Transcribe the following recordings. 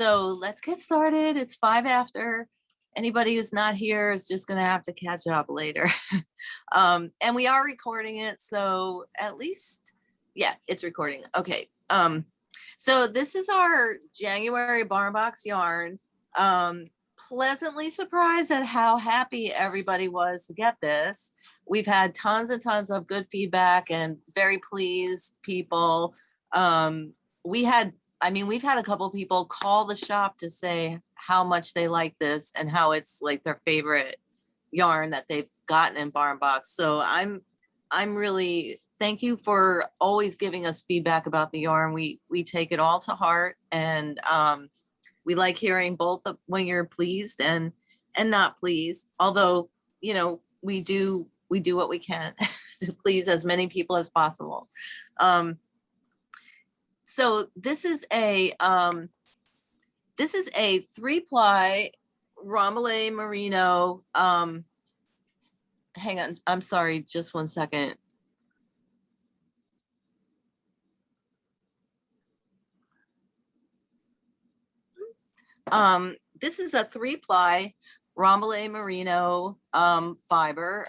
So let's get started. It's 5 after. Anybody who's not here is just gonna have to catch up later. And we are recording it, so at least, yeah, it's recording. Okay. So this is our January barn box yarn. Pleasantly surprised at how happy everybody was to get this. We've had tons and tons of good feedback and very pleased people. We've had a couple people call the shop to say how much they like this and how it's like their favorite yarn that they've gotten in barn box. So I'm really, thank you for always giving us feedback about the yarn. We take it all to heart, and we like hearing both of when you're pleased and not pleased. Although, you know, we do what we can to please as many people as possible. So this is a 3-ply Romele Merino. Hang on, I'm sorry, just one second. This is a 3-ply Romele Merino fiber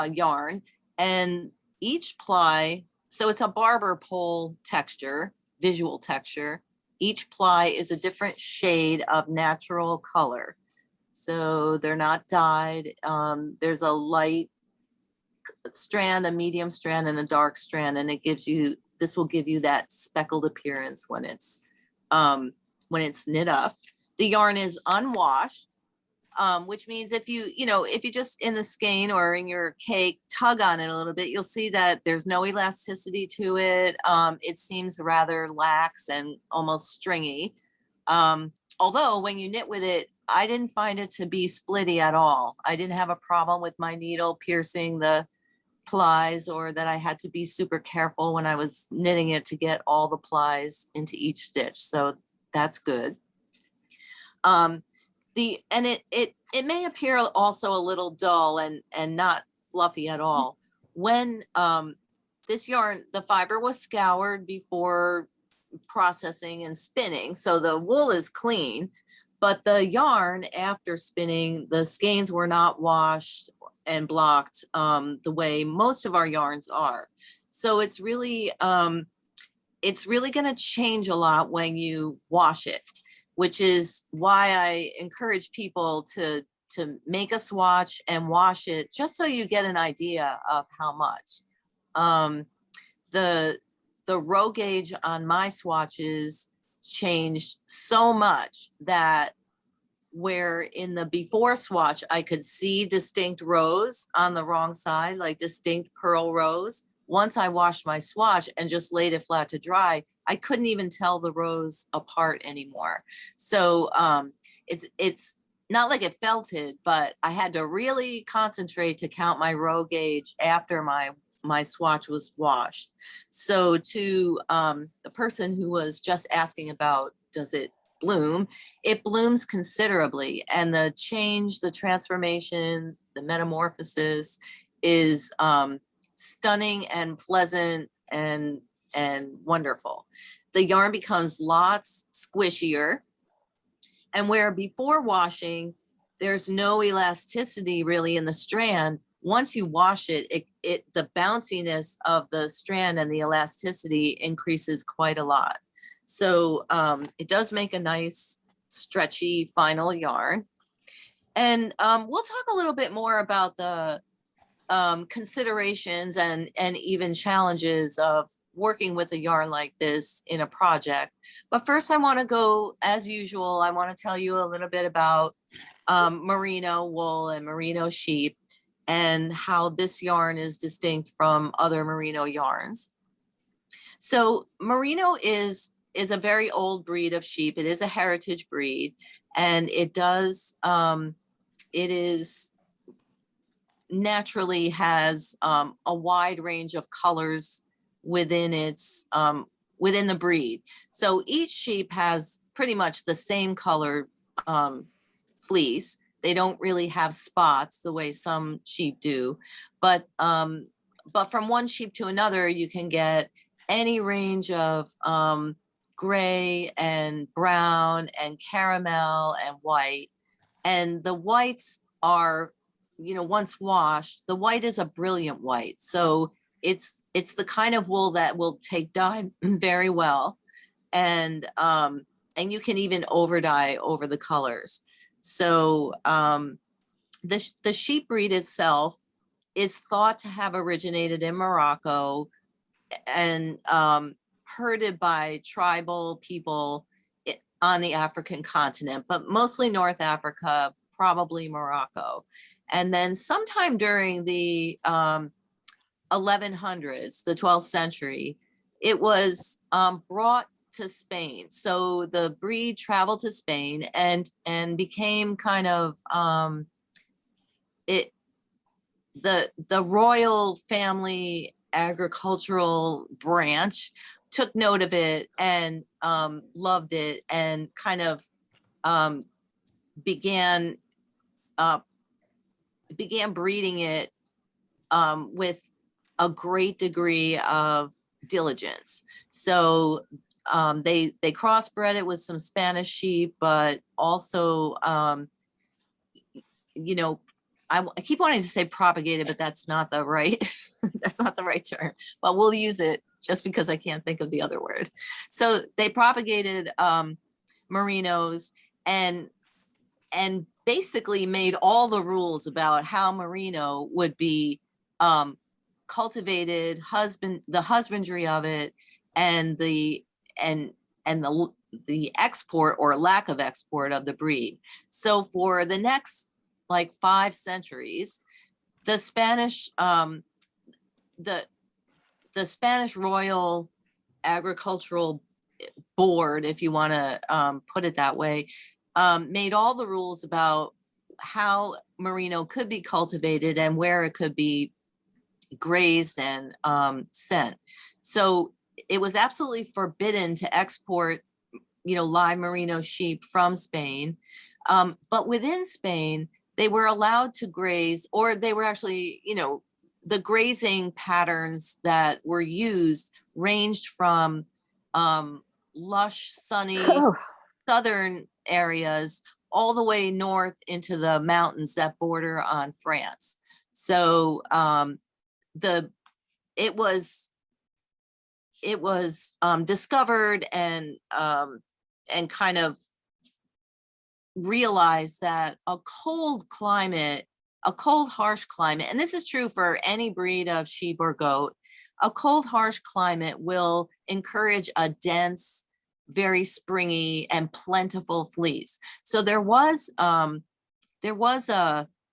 yarn, and each ply, so it's a barber pole texture, visual texture. Each ply is a different shade of natural color. So they're not dyed. There's a light strand, a medium strand, and a dark strand, and this will give you that speckled appearance when it's knit up. The yarn is unwashed, which means if you just in the skein or in your cake tug on it a little bit, you'll see that there's no elasticity to it. It seems rather lax and almost stringy. Although when you knit with it, I didn't find it to be splitty at all. I didn't have a problem with my needle piercing the plies, or that I had to be super careful when I was knitting it to get all the plies into each stitch. So that's good. It may appear also a little dull and not fluffy at all. When this yarn, the fiber was scoured before processing and spinning, so the wool is clean, but the yarn after spinning, the skeins were not washed and blocked the way most of our yarns are. So it's really going to change a lot when you wash it, which is why I encourage people to make a swatch and wash it, just so you get an idea of how much. The row gauge on my swatches changed so much that where in the before swatch I could see distinct rows on the wrong side, like distinct purl rows. Once I washed my swatch and just laid it flat to dry, I couldn't even tell the rows apart anymore. So it's not like it felted, but I had to really concentrate to count my row gauge after my swatch was washed. So to the person who was just asking about, does it bloom? It blooms considerably, and the change, the transformation, the metamorphosis is stunning and pleasant and wonderful. The yarn becomes lots squishier, and where before washing there's no elasticity really in the strand, once you wash it, the bounciness of the strand and the elasticity increases quite a lot. So it does make a nice stretchy final yarn. And we'll talk a little bit more about the considerations and even challenges of working with a yarn like this in a project. But first I want to go, as usual, I want to tell you a little bit about Merino Wool and Merino Sheep, and how this yarn is distinct from other merino yarns. So Merino is a very old breed of sheep. It is a heritage breed, and it is naturally has a wide range of colors within its within the breed. So each sheep has pretty much the same color fleece. They don't really have spots the way some sheep do, but from one sheep to another, you can get any range of gray and brown and caramel and white. And the whites are, once washed, the white is a brilliant white. So it's the kind of wool that will take dye very well. And you can even over dye over the colors. So the sheep breed itself is thought to have originated in Morocco and herded by tribal people on the African continent, but mostly North Africa, probably Morocco. And then sometime during the 1100s, the 12th century, it was brought to Spain. So the breed traveled to Spain and became kind of the royal family agricultural branch took note of it and loved it and kind of began breeding it with a great degree of diligence. So they crossbred it with some Spanish sheep, but also I keep wanting to say propagated, but that's not the right that's not the right term, but we'll use it just because I can't think of the other word. So they propagated merinos and basically made all the rules about how merino would be cultivated, the husbandry of it, and the export or lack of export of the breed. So for the next like 5 centuries, the Spanish the Spanish Royal Agricultural Board, if you want to put it that way, made all the rules about how merino could be cultivated and where it could be grazed and sent. So it was absolutely forbidden to export, live merino sheep from Spain. But within Spain, they were allowed to graze, or they were actually, the grazing patterns that were used ranged from lush, sunny southern areas all the way north into the mountains that border on France. So it was discovered and kind of realized that a cold, harsh climate, and this is true for any breed of sheep or goat, a cold, harsh climate will encourage a dense, very springy and plentiful fleece. So there was a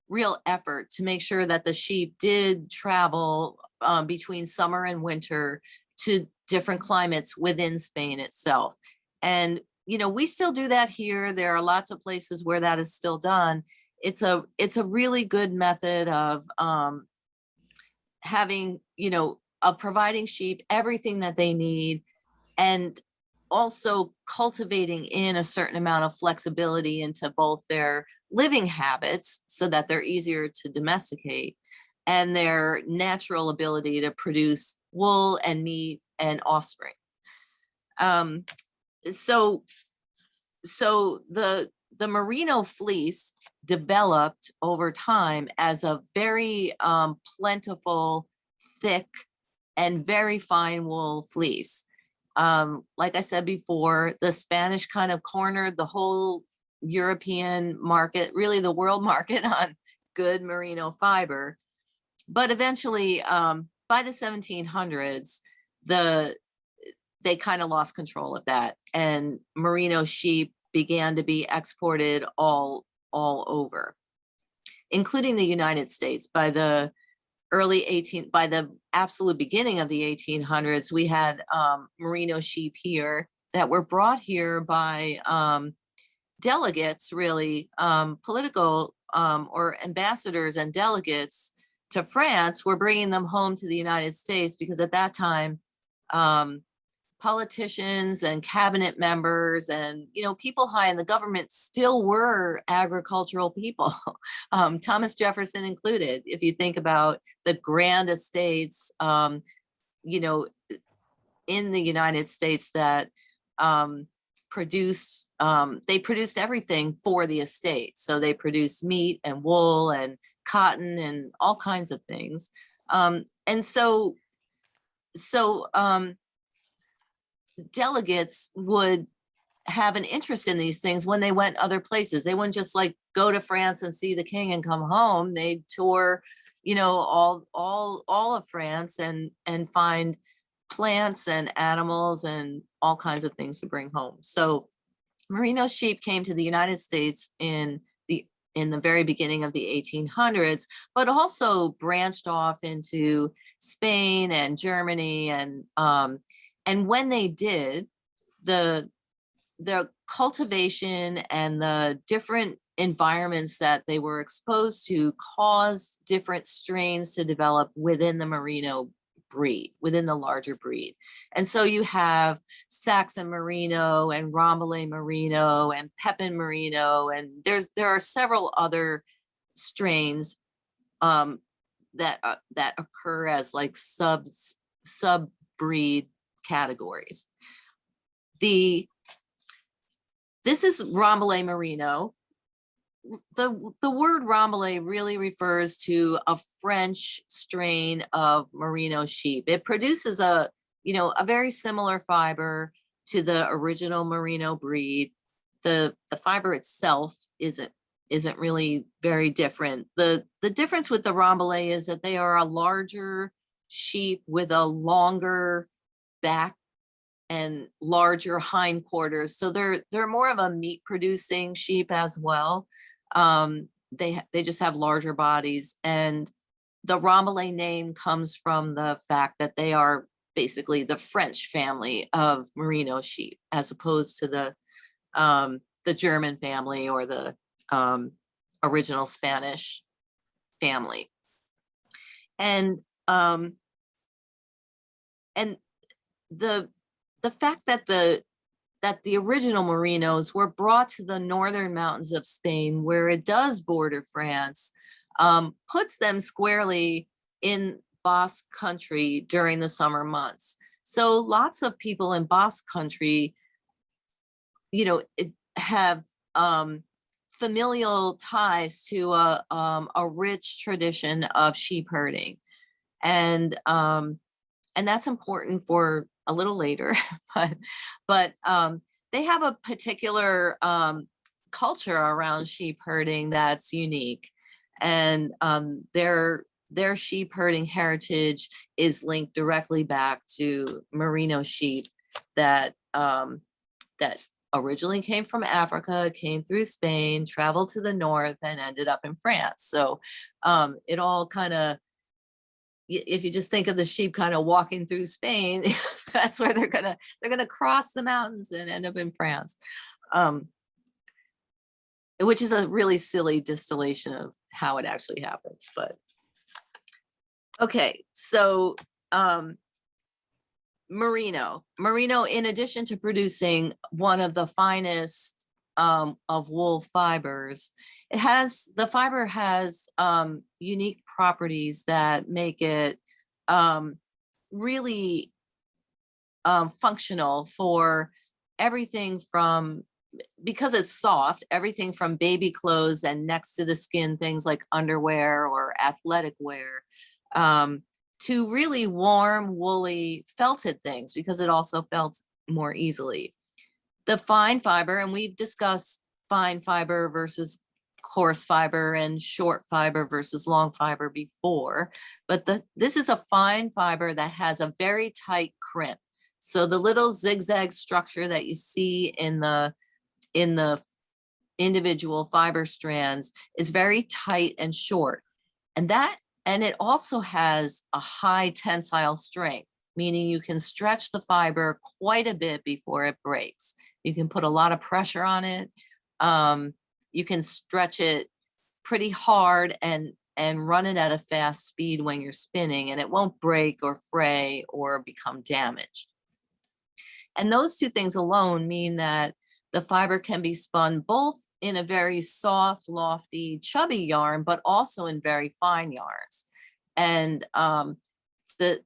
real effort to make sure that the sheep did travel between summer and winter to different climates within Spain itself. And we still do that here. There are lots of places where that is still done. It's a really good method of having, of providing sheep everything that they need, and also cultivating in a certain amount of flexibility into both their living habits so that they're easier to domesticate and their natural ability to produce wool and meat and offspring. So the merino fleece developed over time as a very plentiful, thick, and very fine wool fleece. Like I said before, the Spanish kind of cornered the whole European market, really the world market, on good merino fiber. But eventually, by the 1700s, they kind of lost control of that, and merino sheep began to be exported all over, including the United States. By the absolute beginning of the 1800s, we had merino sheep here that were brought here by delegates, really, political or ambassadors and delegates to France were bringing them home to the United States, because at that time, politicians and cabinet members and people high in the government still were agricultural people, Thomas Jefferson included. If you think about the grand estates, in the United States that they produced everything for the estate. So they produced meat and wool and cotton and all kinds of things. And so delegates would have an interest in these things when they went other places. They wouldn't just like go to France and see the king and come home. They'd tour, you know, all of France and find plants and animals and all kinds of things to bring home. So Merino sheep came to the United States in the very beginning of the 1800s, but also branched off into Spain and Germany. And when they did, the cultivation and the different environments that they were exposed to caused different strains to develop within the Merino breed, within the larger breed. And so you have Saxon Merino and Rambouillet Merino and Pepin Merino, and there are several other strains that occur as like sub breed categories. This is Rambouillet Merino. The word Rambouillet really refers to a French strain of Merino sheep. It produces a very similar fiber to the original Merino breed. The fiber itself isn't really very different. The difference with the Rambouillet is that they are a larger sheep with a longer back and larger hindquarters. So they're more of a meat producing sheep as well. They just have larger bodies, and the Rambouillet name comes from the fact that they are basically the French family of Merino sheep, as opposed to the German family or the original Spanish family. And the fact that the original Merinos were brought to the northern mountains of Spain, where it does border France, puts them squarely in Basque country during the summer months. So lots of people in Basque country, have familial ties to a rich tradition of sheep herding, and that's important for a little later, but they have a particular culture around sheep herding that's unique, and their sheep herding heritage is linked directly back to Merino sheep that originally came from Africa, came through Spain, traveled to the north, and ended up in France. So it all kind of, if you just think of the sheep kind of walking through Spain, that's where they're gonna cross the mountains and end up in France, which is a really silly distillation of how it actually happens. But okay, so Merino, in addition to producing one of the finest of wool fibers, the fiber has unique properties that make it really functional for everything from, because it's soft, everything from baby clothes and next to the skin things like underwear or athletic wear, to really warm, woolly, felted things, because it also felts more easily. The fine fiber, and we've discussed fine fiber versus coarse fiber and short fiber versus long fiber before, but this is a fine fiber that has a very tight crimp. So the little zigzag structure that you see in the individual fiber strands is very tight and short, and it also has a high tensile strength, meaning you can stretch the fiber quite a bit before it breaks. You can put a lot of pressure on it. You can stretch it pretty hard and run it at a fast speed when you're spinning, and it won't break or fray or become damaged. And those two things alone mean that the fiber can be spun both in a very soft, lofty, chubby yarn, but also in very fine yarns. And the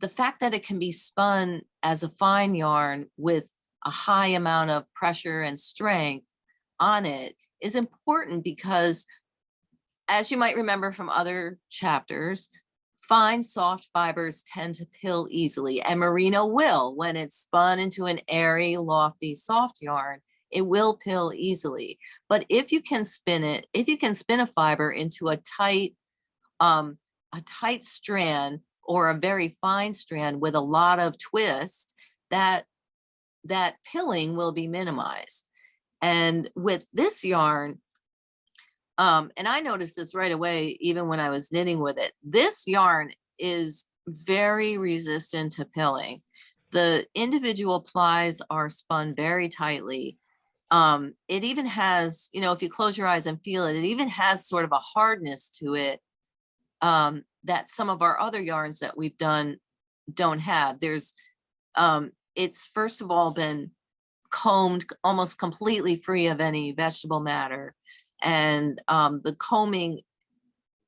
fact that it can be spun as a fine yarn with a high amount of pressure and strength on it is important because, as you might remember from other chapters, fine soft fibers tend to pill easily, and merino will. When it's spun into an airy, lofty, soft yarn, it will pill easily. But if you can spin a fiber into a tight strand or a very fine strand with a lot of twist, that pilling will be minimized. And with this yarn, and I noticed this right away, even when I was knitting with it, this yarn is very resistant to pilling. The individual plies are spun very tightly. It even has, if you close your eyes and feel it, it even has sort of a hardness to it that some of our other yarns that we've done don't have. It's first of all been combed almost completely free of any vegetable matter. And the combing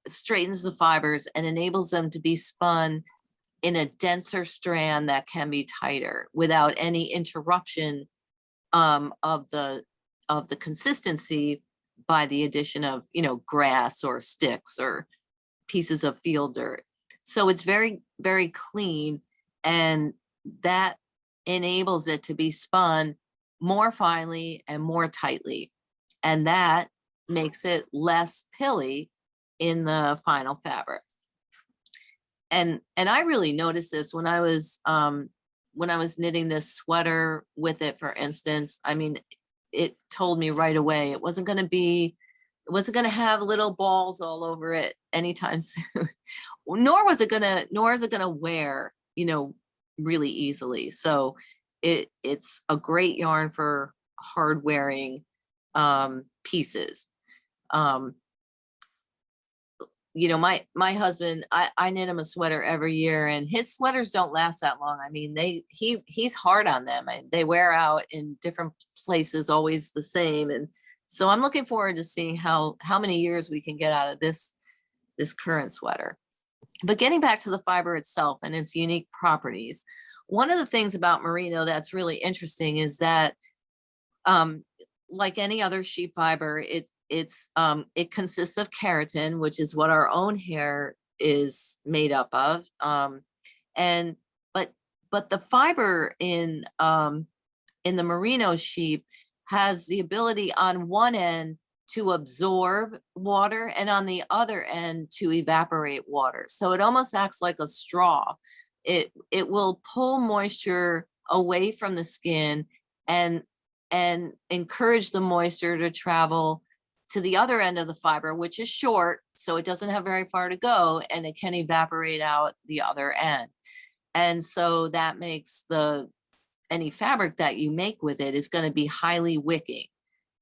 straightens the fibers and enables them to be spun in a denser strand that can be tighter without any interruption of the consistency by the addition of grass or sticks or pieces of field dirt. So it's very, very clean, and that enables it to be spun more finely and more tightly, and that makes it less pilly in the final fabric. And I really noticed this when I was knitting this sweater with it, for instance. I mean, it told me right away it wasn't going to have little balls all over it anytime soon, nor is it going to wear, really easily. So it's a great yarn for hard wearing pieces. My husband, I knit him a sweater every year, and his sweaters don't last that long. I mean, he's hard on them, and they wear out in different places, always the same. And so I'm looking forward to seeing how many years we can get out of this current sweater. But getting back to the fiber itself and its unique properties, one of the things about merino that's really interesting is that, like any other sheep fiber, it consists of keratin, which is what our own hair is made up of. But the fiber in the merino sheep has the ability on one end to absorb water and on the other end to evaporate water. So it almost acts like a straw. It will pull moisture away from the skin and encourage the moisture to travel to the other end of the fiber, which is short, so it doesn't have very far to go, and it can evaporate out the other end. And so that makes any fabric that you make with it is going to be highly wicking,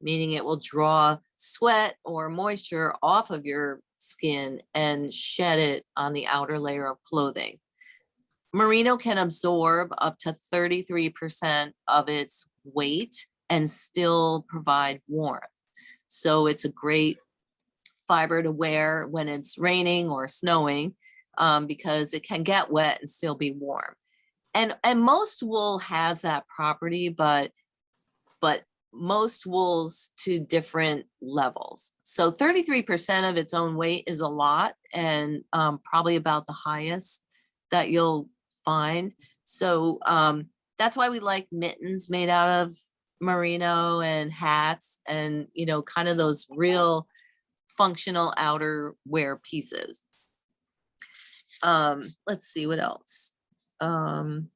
meaning it will draw sweat or moisture off of your skin and shed it on the outer layer of clothing. Merino can absorb up to 33% of its weight and still provide warmth. So it's a great fiber to wear when it's raining or snowing, because it can get wet and still be warm. And most wool has that property, but most wools to different levels. So 33% of its own weight is a lot, and probably about the highest that you'll find. So that's why we like mittens made out of merino, and hats, and kind of those real functional outerwear pieces. Let's see what else. In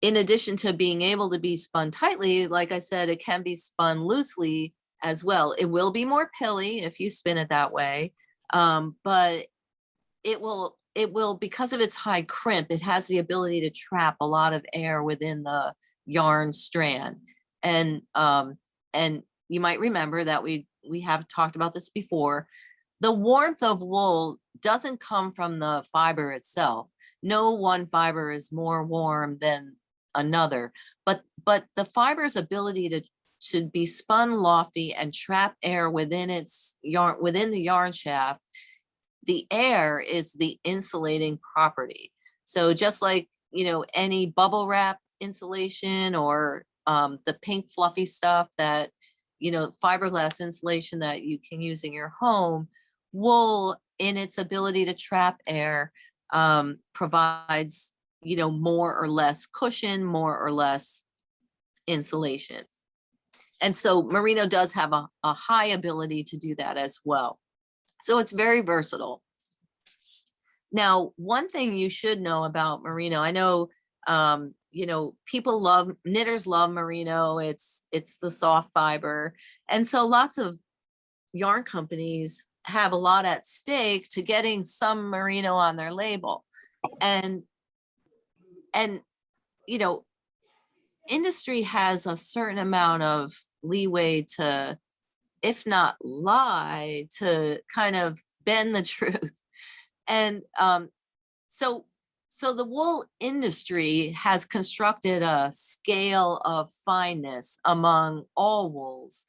addition to being able to be spun tightly, like I said, it can be spun loosely as well. It will be more pilly if you spin it that way, but it will, because of its high crimp, it has the ability to trap a lot of air within the yarn strand. And you might remember that we have talked about this before. The warmth of wool doesn't come from the fiber itself. No one fiber is more warm than another, but the fiber's ability to be spun lofty and trap air within its yarn, within the yarn shaft, the air is the insulating property. So just like any bubble wrap insulation or the pink fluffy stuff that, fiberglass insulation that you can use in your home, wool in its ability to trap air provides, more or less cushion, more or less insulation. And so merino does have a high ability to do that as well. So it's very versatile. Now, one thing you should know about merino, I know, knitters love merino. It's the soft fiber. And so lots of yarn companies have a lot at stake to getting some merino on their label. And industry has a certain amount of leeway to, if not lie, to kind of bend the truth. And so the wool industry has constructed a scale of fineness among all wools,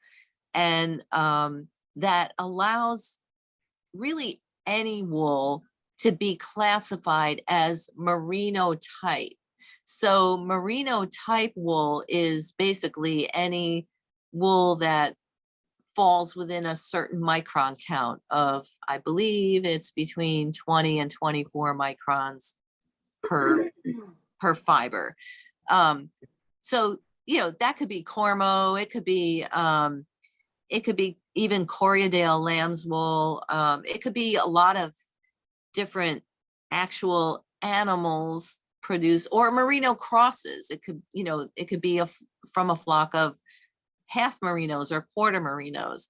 and that allows really any wool to be classified as merino type. So merino type wool is basically any wool that falls within a certain micron count of, I believe it's between 20 and 24 microns per fiber. So, that could be Cormo, it could be even Corriedale lamb's wool. It could be a lot of different actual animals produced, or merino crosses. It could, it could be from a flock of half merinos or quarter merinos.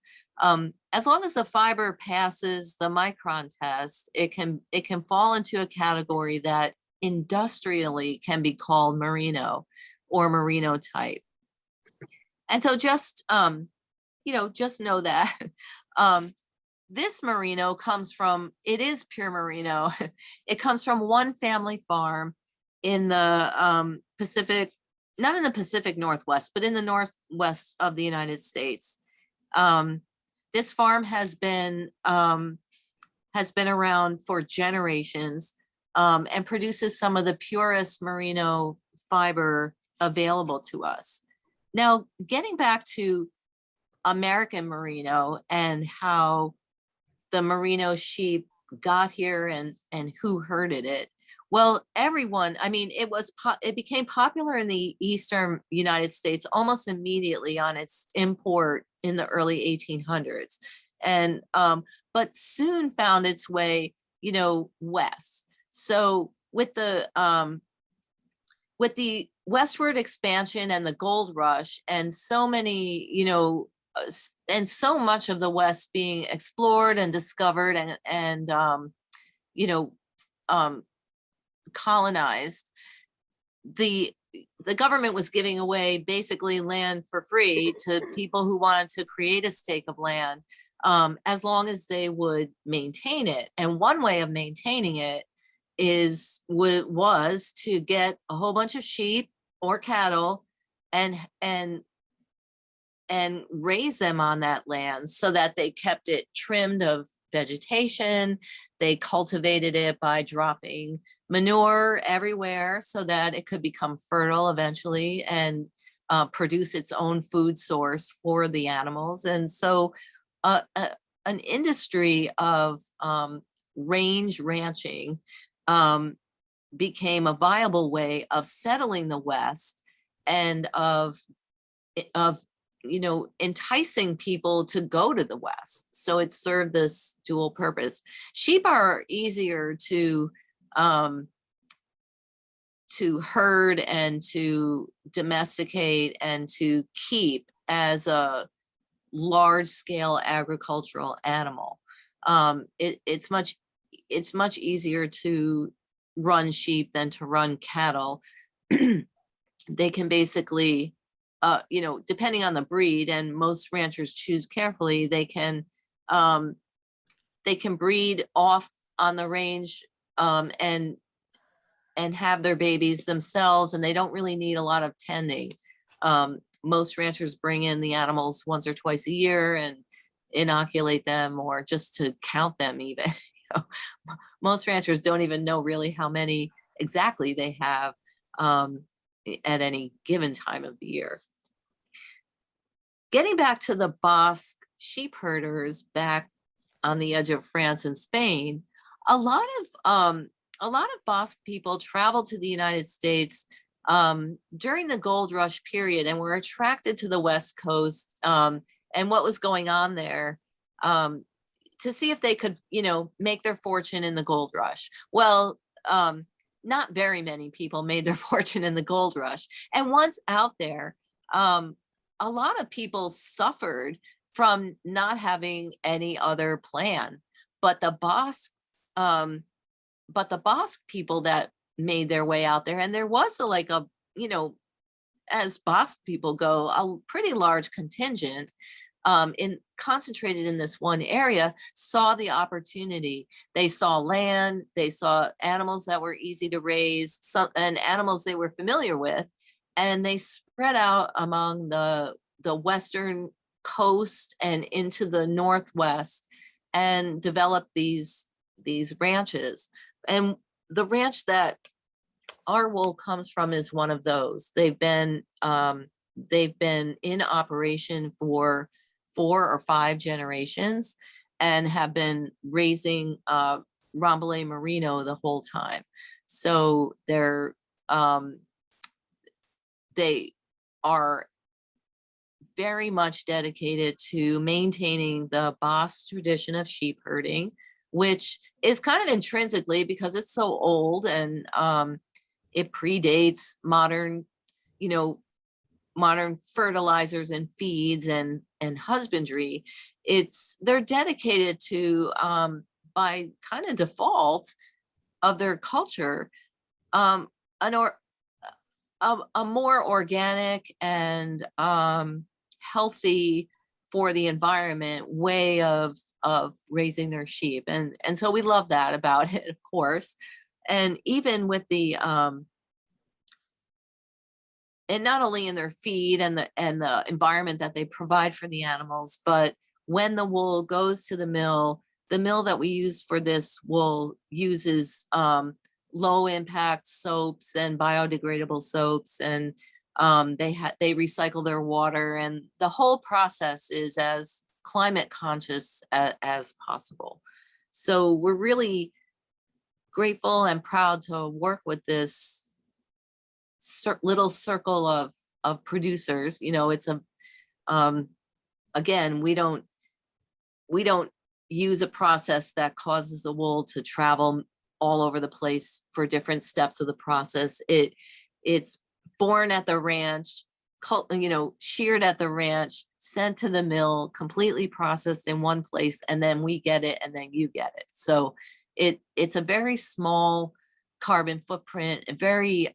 As long as the fiber passes the micron test, it can fall into a category that industrially can be called merino or merino type. And so just know that this merino comes from, it is pure merino. It comes from one family farm in the Pacific, not in the Pacific Northwest, but in the Northwest of the United States. This farm has been around for generations, and produces some of the purest merino fiber available to us. Now, getting back to American merino and how the merino sheep got here and who herded it. Well, everyone, I mean, it became popular in the Eastern United States almost immediately on its import in the early 1800s. And, but soon found its way, west. So with the westward expansion and the gold rush and so many, and so much of the West being explored and discovered and colonized, the government was giving away basically land for free to people who wanted to create a stake of land, as long as they would maintain it. And one way of maintaining it was to get a whole bunch of sheep or cattle and raise them on that land so that they kept it trimmed of vegetation. They cultivated it by dropping manure everywhere so that it could become fertile eventually and produce its own food source for the animals. And so an industry of range ranching became a viable way of settling the West and of enticing people to go to the West. So it served this dual purpose. Sheep are easier to herd and to domesticate and to keep as a large scale agricultural animal. It's much easier to run sheep than to run cattle. They can basically, depending on the breed, and most ranchers choose carefully, they can breed off on the range and have their babies themselves, and they don't really need a lot of tending. Most ranchers bring in the animals once or twice a year and inoculate them, or just to count them even. Most ranchers don't even know really how many exactly they have. at any given time of the year. Getting back to the Basque sheep herders back on the edge of France and Spain, a lot of Basque people traveled to the United States during the gold rush period and were attracted to the West Coast and what was going on there to see if they could, make their fortune in the gold rush. Well, not very many people made their fortune in the gold rush. And once out there, a lot of people suffered from not having any other plan. But the Basque people that made their way out there, and there was as Basque people go, a pretty large contingent concentrated in this one area, saw the opportunity. They saw land, they saw animals that were easy to raise, and animals they were familiar with, and they spread out among the western coast and into the northwest and developed these ranches. And the ranch that our wool comes from is one of those. They've been in operation for 4 or 5 generations and have been raising Rambouillet Merino the whole time. So they are very much dedicated to maintaining the Basque tradition of sheep herding, which is kind of intrinsically, because it's so old and it predates modern fertilizers and feeds and husbandry. They're dedicated to, by kind of default of their culture, a more organic and healthy for the environment way of raising their sheep. And so we love that about it, of course. And even with the and not only in their feed and the environment that they provide for the animals, but when the wool goes to the mill that we use for this wool uses low impact soaps and biodegradable soaps, and they recycle their water, and the whole process is as climate conscious as possible. So we're really grateful and proud to work with this little circle of producers. It's again, we don't use a process that causes the wool to travel all over the place for different steps of the process. It's born at the ranch, sheared at the ranch, sent to the mill, completely processed in one place, and then we get it, and then you get it. So it's a very small carbon footprint, a very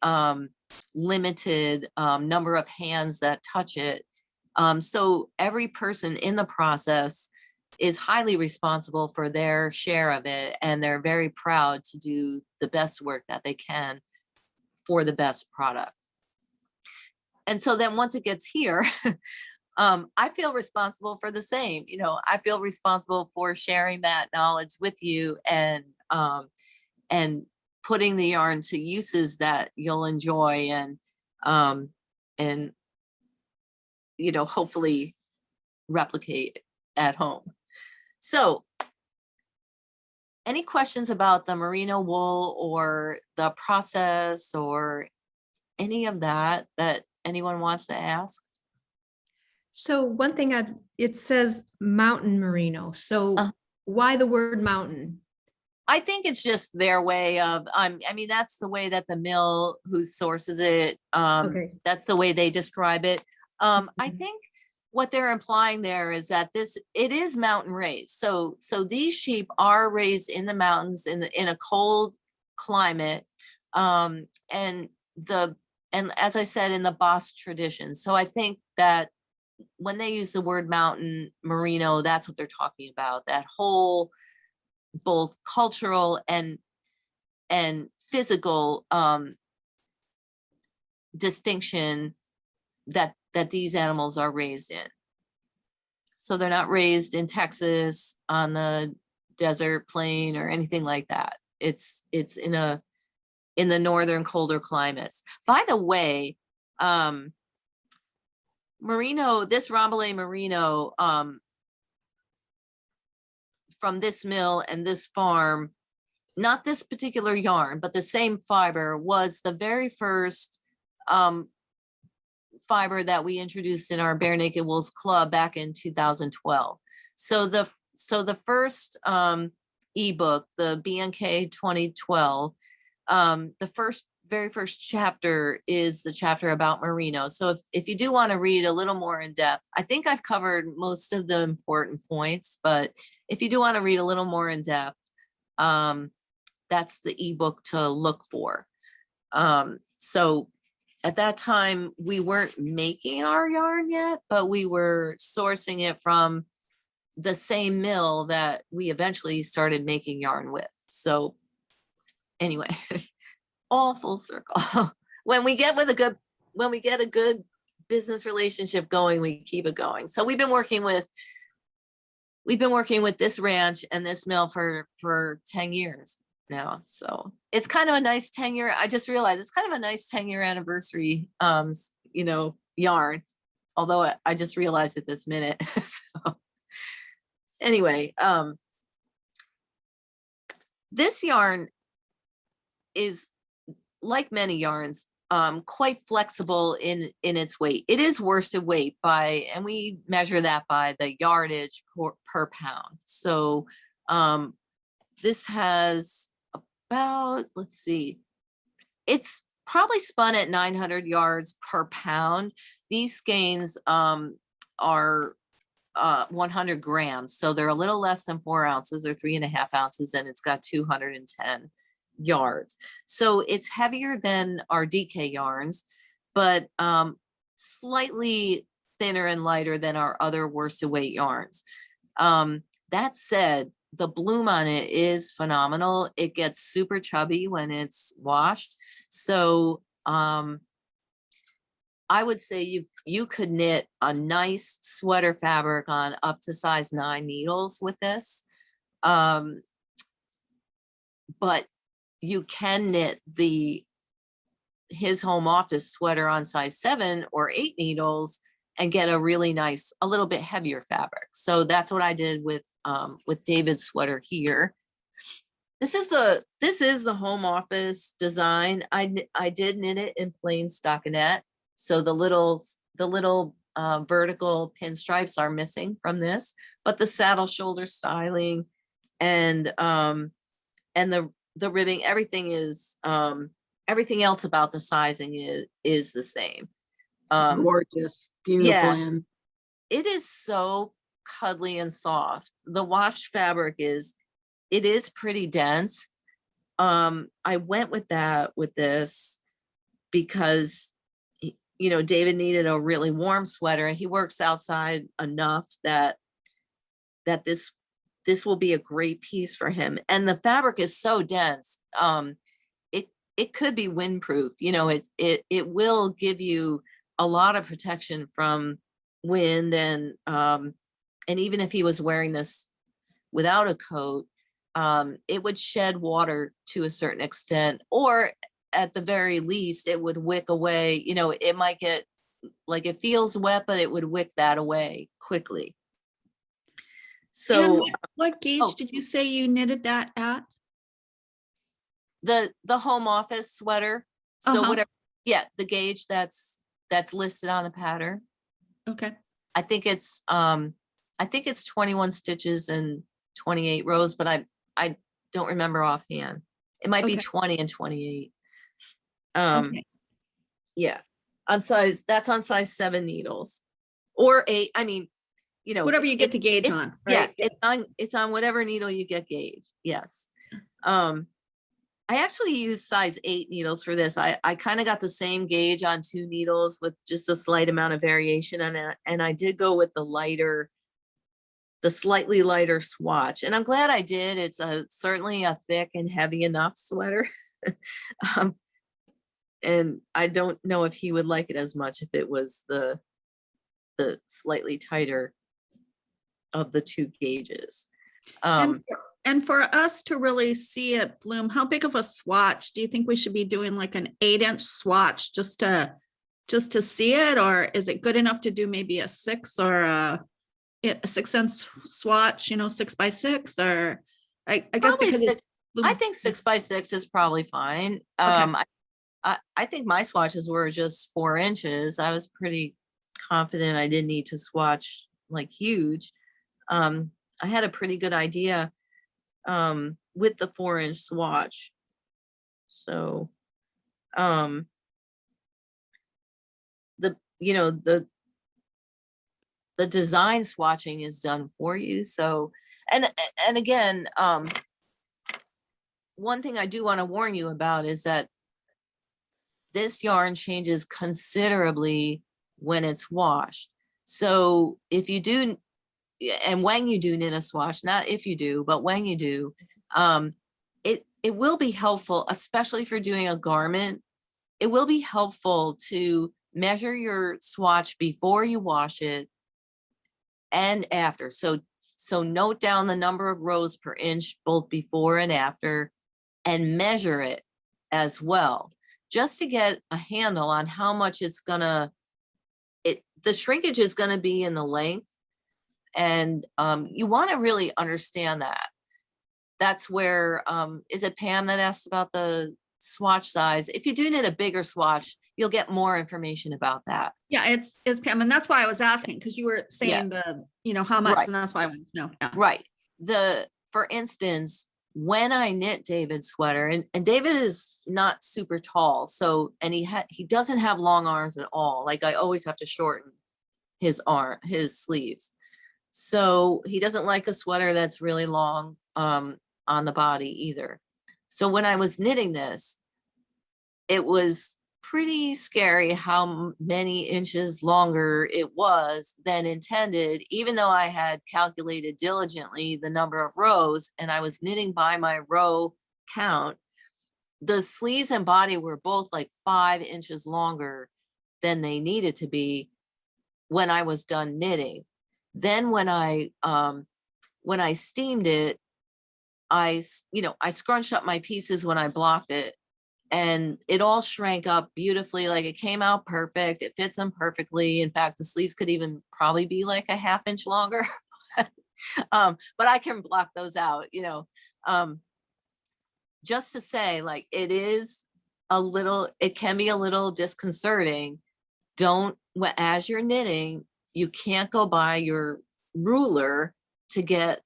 limited number of hands that touch it. So every person in the process is highly responsible for their share of it, and they're very proud to do the best work that they can for the best product. And so then once it gets here, I feel responsible for the same. I feel responsible for sharing that knowledge with you and putting the yarn to uses that you'll enjoy and hopefully replicate at home. So any questions about the merino wool or the process or any of that anyone wants to ask? So one thing it says mountain merino. So why the word mountain? I think it's just their way of, that's the way that the mill who sources it, Okay. that's the way they describe it. I think what they're implying there is that it is mountain raised. So these sheep are raised in the mountains in a cold climate. And as I said, in the Basque tradition. So I think that when they use the word mountain merino, that's what they're talking about, that whole both cultural and physical distinction that these animals are raised in. So they're not raised in Texas on the desert plain or anything like that. It's in the northern colder climates. By the way, Merino, this Rambouillet Merino, from this mill and this farm, not this particular yarn, but the same fiber, was the very first fiber that we introduced in our Bare Naked Wools Club back in 2012. So the first ebook, the BNK 2012, the very first chapter is the chapter about merino. So if you do want to read a little more in depth, I think I've covered most of the important points, but if you do want to read a little more in depth, that's the ebook to look for. So at that time, we weren't making our yarn yet, but we were sourcing it from the same mill that we eventually started making yarn with. So anyway, all full circle. When we get a good business relationship going, we keep it going. So we've been working with this ranch and this mill for 10 years now. So it's kind of a nice 10-year. I just realized it's kind of a nice 10-year anniversary, yarn. Although I just realized it this minute. So anyway, this yarn is, like many yarns, quite flexible in its weight. It is worsted weight and we measure that by the yardage per pound. So this has about, let's see, it's probably spun at 900 yards per pound. These skeins are 100 grams. So they're a little less than 4 ounces. They're 3.5 ounces, and it's got 210 yards. So it's heavier than our DK yarns, but slightly thinner and lighter than our other worsted weight yarns. That said, the bloom on it is phenomenal. It gets super chubby when it's washed. So I would say you could knit a nice sweater fabric on up to size 9 needles with this. But you can knit his home office sweater on size 7 or 8 needles and get a really nice, a little bit heavier fabric. So that's what I did with David's sweater here. This is the home office design. I did knit it in plain stockinette. So the little vertical pinstripes are missing from this, but the saddle shoulder styling and the ribbing, everything is everything else about the sizing is the same. Gorgeous, beautiful. Yeah. And It is so cuddly and soft. The washed fabric is pretty dense. I went with that with this because David needed a really warm sweater, and he works outside enough that this will be a great piece for him. And the fabric is so dense. It could be windproof. It will give you a lot of protection from wind, and even if he was wearing this without a coat, it would shed water to a certain extent, or at the very least, it would wick away. It might get, like, it feels wet, but it would wick that away quickly. So what gauge did you say you knitted that at? The home office sweater. So whatever, the gauge that's listed on the pattern. Okay. I think it's 21 stitches and 28 rows, but I don't remember offhand. It might be 20 and 28. Okay. Yeah. That's on size 7 needles or 8. I mean, whatever you get the gauge on. Right? Yeah, it's on whatever needle you get gauge. Yes. I actually used size 8 needles for this. I kind of got the same gauge on 2 needles with just a slight amount of variation on it. And I did go with the slightly lighter swatch. And I'm glad I did. It's certainly a thick and heavy enough sweater. And I don't know if he would like it as much if it was the slightly tighter of the 2 gauges. And for us to really see it bloom, how big of a swatch do you think we should be doing? Like an 8-inch swatch just to just to see it, or is it good enough to do maybe a 6 or a 6 cent swatch, 6x6, or I guess Probably because six. I it's think 6x6 is probably fine. I think my swatches were just 4 inches. I was pretty confident I didn't need to swatch like huge. I had a pretty good idea with the 4-inch swatch. So the the design swatching is done for you. So and again, one thing I do want to warn you about is that this yarn changes considerably when it's washed. So if you do, and when you do knit a swatch, not if you do, but when you do, it will be helpful, especially if you're doing a garment. It will be helpful to measure your swatch before you wash it and after. So note down the number of rows per inch, both before and after, and measure it as well, just to get a handle on how much it's gonna, the shrinkage is gonna be in the length. And you wanna really understand that. That's where, is it Pam that asked about the swatch size? If you do knit a bigger swatch, you'll get more information about that. Yeah, it's Pam, and that's why I was asking, because you were saying how much, Right. and that's why I wanted to know. Yeah. Right. For instance, when I knit David's sweater, and David is not super tall, so, and he doesn't have long arms at all. Like I always have to shorten his sleeves. So he doesn't like a sweater that's really long on the body either. So when I was knitting this, it was pretty scary how many inches longer it was than intended, even though I had calculated diligently the number of rows and I was knitting by my row count. The sleeves and body were both like 5 inches longer than they needed to be when I was done knitting. Then when I steamed it, I scrunched up my pieces when I blocked it, and it all shrank up beautifully. Like it came out perfect. It fits them perfectly. In fact, the sleeves could even probably be like a 1/2 inch longer. But I can block those out, just to say, like, it can be a little disconcerting. As you're knitting, you can't go by your ruler to get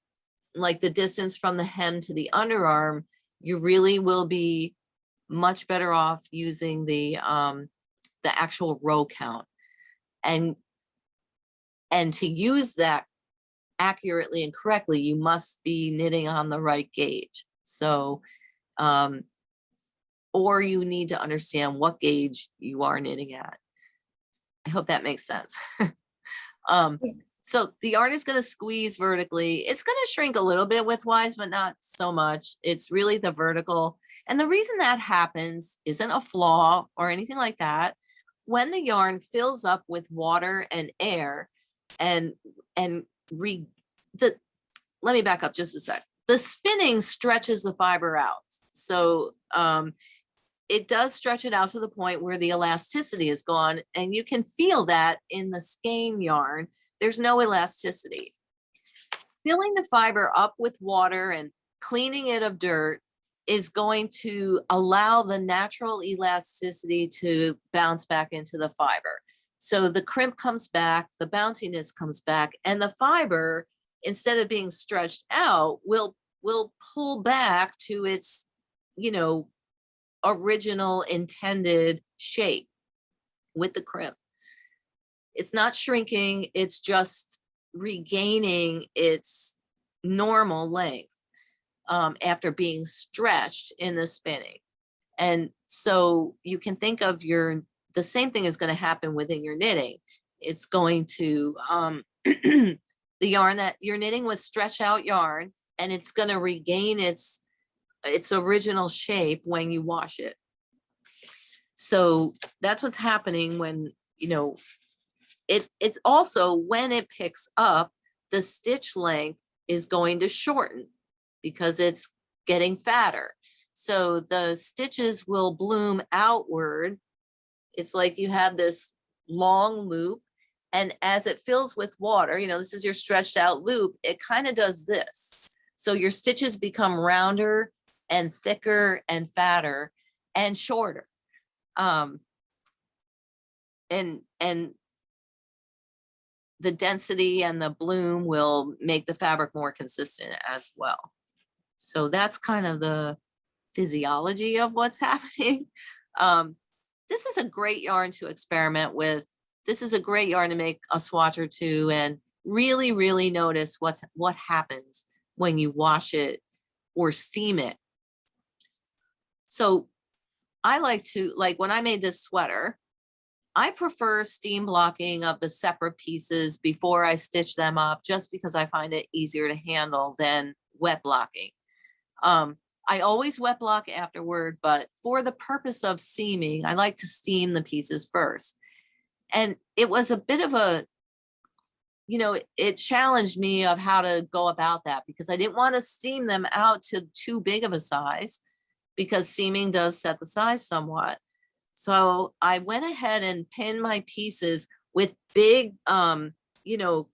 like the distance from the hem to the underarm. You really will be much better off using the actual row count, and to use that accurately and correctly, you must be knitting on the right gauge. So or you need to understand what gauge you are knitting at. I hope that makes sense. So the yarn is going to squeeze vertically. It's going to shrink a little bit widthwise, but not so much. It's really the vertical. And the reason that happens isn't a flaw or anything like that. When the yarn fills up with water and air let me back up just a sec. The spinning stretches the fiber out. So it does stretch it out to the point where the elasticity is gone. And you can feel that in the skein yarn. There's no elasticity. Filling the fiber up with water and cleaning it of dirt is going to allow the natural elasticity to bounce back into the fiber. So the crimp comes back, the bounciness comes back, and the fiber, instead of being stretched out, will pull back to its, original intended shape with the crimp. It's not shrinking, it's just regaining its normal length after being stretched in the spinning. And so you can think of the same thing is going to happen within your knitting. It's going to, the yarn that you're knitting with stretched out yarn, and it's going to regain its original shape when you wash it. So that's what's happening when, it's also when it picks up, the stitch length is going to shorten because it's getting fatter. So the stitches will bloom outward It's like you have this long loop, and as it fills with water, you know, this is your stretched out loop, it kind of does this. So your stitches become rounder and thicker and fatter and shorter. And the density and the bloom will make the fabric more consistent as well. So that's kind of the physiology of what's happening. This is a great yarn to experiment with. This is a great yarn to make a swatch or two and really, really notice what happens when you wash it or steam it. So I like when I made this sweater, I prefer steam blocking of the separate pieces before I stitch them up, just because I find it easier to handle than wet blocking. I always wet block afterward, but for the purpose of seaming, I like to steam the pieces first. And it was a bit of a, you know, it challenged me of how to go about that, because I didn't want to steam them out to too big of a size, because seaming does set the size somewhat. So I went ahead and pinned my pieces with big, you know,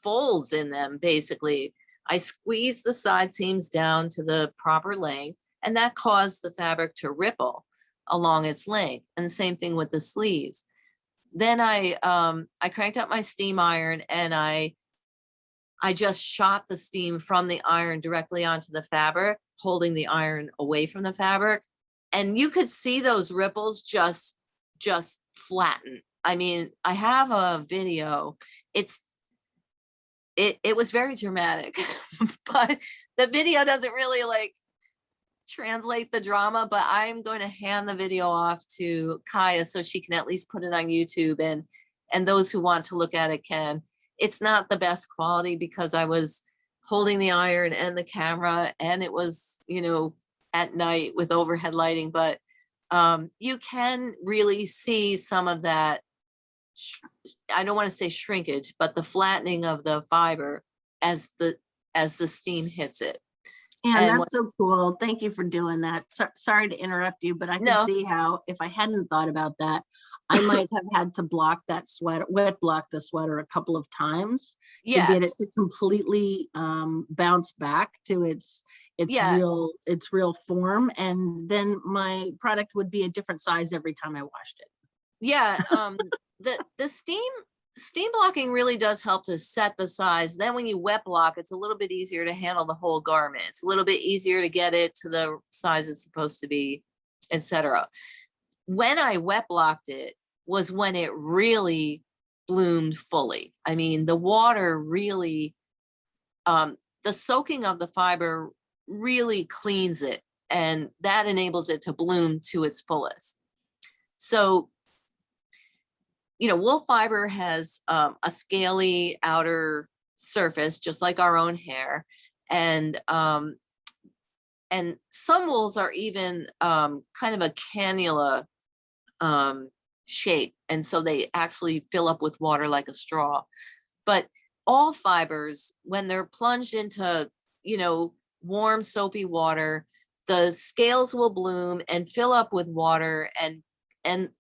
folds in them, basically. I squeezed the side seams down to the proper length, and that caused the fabric to ripple along its length. And the same thing with the sleeves. Then I cranked up my steam iron, and I just shot the steam from the iron directly onto the fabric, holding the iron away from the fabric. And you could see those ripples just flatten. I mean, I have a video. It was very dramatic, but the video doesn't really like translate the drama, but I'm going to hand the video off to Kaya so she can at least put it on YouTube, and those who want to look at it can. It's not the best quality because I was holding the iron and the camera, and it was, you know, at night with overhead lighting, but you can really see some of that, I don't want to say shrinkage, but the flattening of the fiber as the steam hits it. And that's so cool. Thank you for doing that. Sorry to interrupt you, but I can see how, if I hadn't thought about that, I might have had to block that sweater, wet block the sweater a couple of times to get it to completely bounce back to its real form, and then my product would be a different size every time I washed it. Yeah, the steam blocking really does help to set the size. Then when you wet block, it's a little bit easier to handle the whole garment. It's a little bit easier to get it to the size it's supposed to be, etc. When I wet blocked it was when it really bloomed fully. I mean, the water really, the soaking of the fiber really cleans it, and that enables it to bloom to its fullest. So, you know, wool fiber has a scaly outer surface, just like our own hair. And some wools are even kind of a cannula shape. And so they actually fill up with water like a straw. But all fibers, when they're plunged into, you know, warm, soapy water, the scales will bloom and fill up with water, and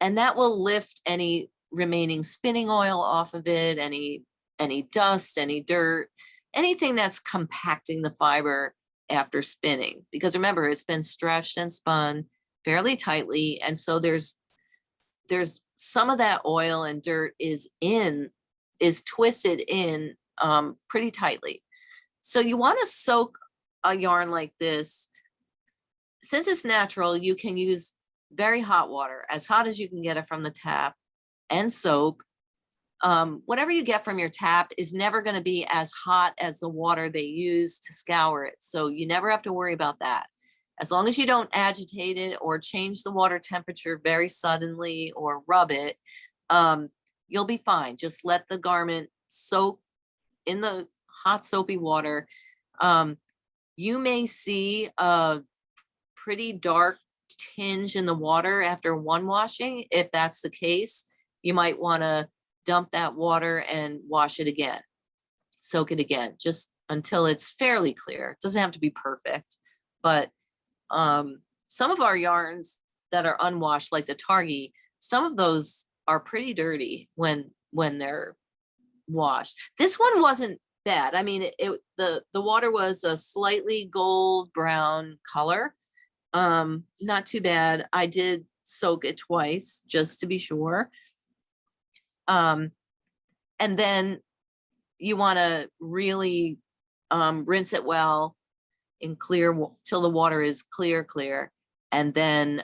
that will lift any remaining spinning oil off of it, any dust, any dirt, anything that's compacting the fiber after spinning. Because remember, it's been stretched and spun fairly tightly, and so there's some of that oil and dirt is twisted in pretty tightly. So you want to soak a yarn like this. Since it's natural, you can use very hot water, as hot as you can get it from the tap, and soap. Whatever you get from your tap is never going to be as hot as the water they use to scour it. So you never have to worry about that. As long as you don't agitate it or change the water temperature very suddenly or rub it, you'll be fine. Just let the garment soak in the hot soapy water. You may see a pretty dark tinge in the water after one washing. If that's the case, you might want to dump that water and wash it again, soak it again, just until it's fairly clear. It doesn't have to be perfect, but some of our yarns that are unwashed, like the Targhee, some of those are pretty dirty when they're washed. This one wasn't bad. I mean, the water was a slightly gold brown color. Not too bad. I did soak it twice just to be sure. And then you want to really rinse it well in clear till the water is clear. And then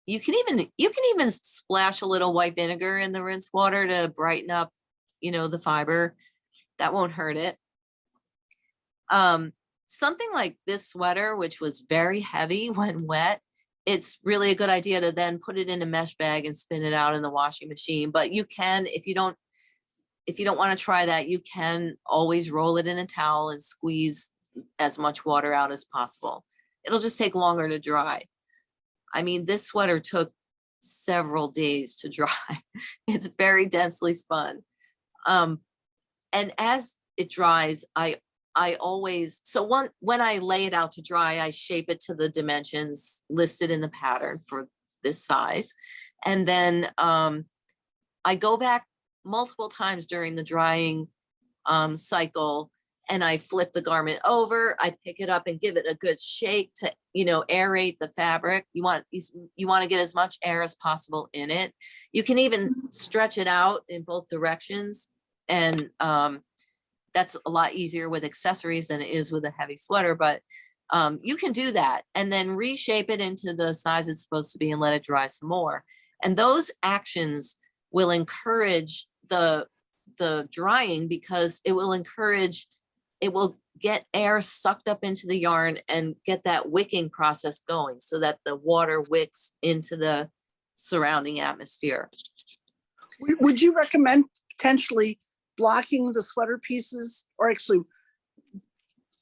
you can even splash a little white vinegar in the rinse water to brighten up, the fiber. That won't hurt it. Something like this sweater, which was very heavy when wet, it's really a good idea to then put it in a mesh bag and spin it out in the washing machine. But you can, if you don't want to try that, you can always roll it in a towel and squeeze as much water out as possible. It'll just take longer to dry. I mean, this sweater took several days to dry. It's very densely spun. And as it dries, I always, when I lay it out to dry, I shape it to the dimensions listed in the pattern for this size. And then I go back multiple times during the drying cycle, and I flip the garment over. I pick it up and give it a good shake to, aerate the fabric. You want to get as much air as possible in it. You can even stretch it out in both directions. And that's a lot easier with accessories than it is with a heavy sweater, but you can do that and then reshape it into the size it's supposed to be and let it dry some more. And those actions will encourage the drying, because it will get air sucked up into the yarn and get that wicking process going so that the water wicks into the surrounding atmosphere. Would you recommend potentially blocking the sweater pieces, or actually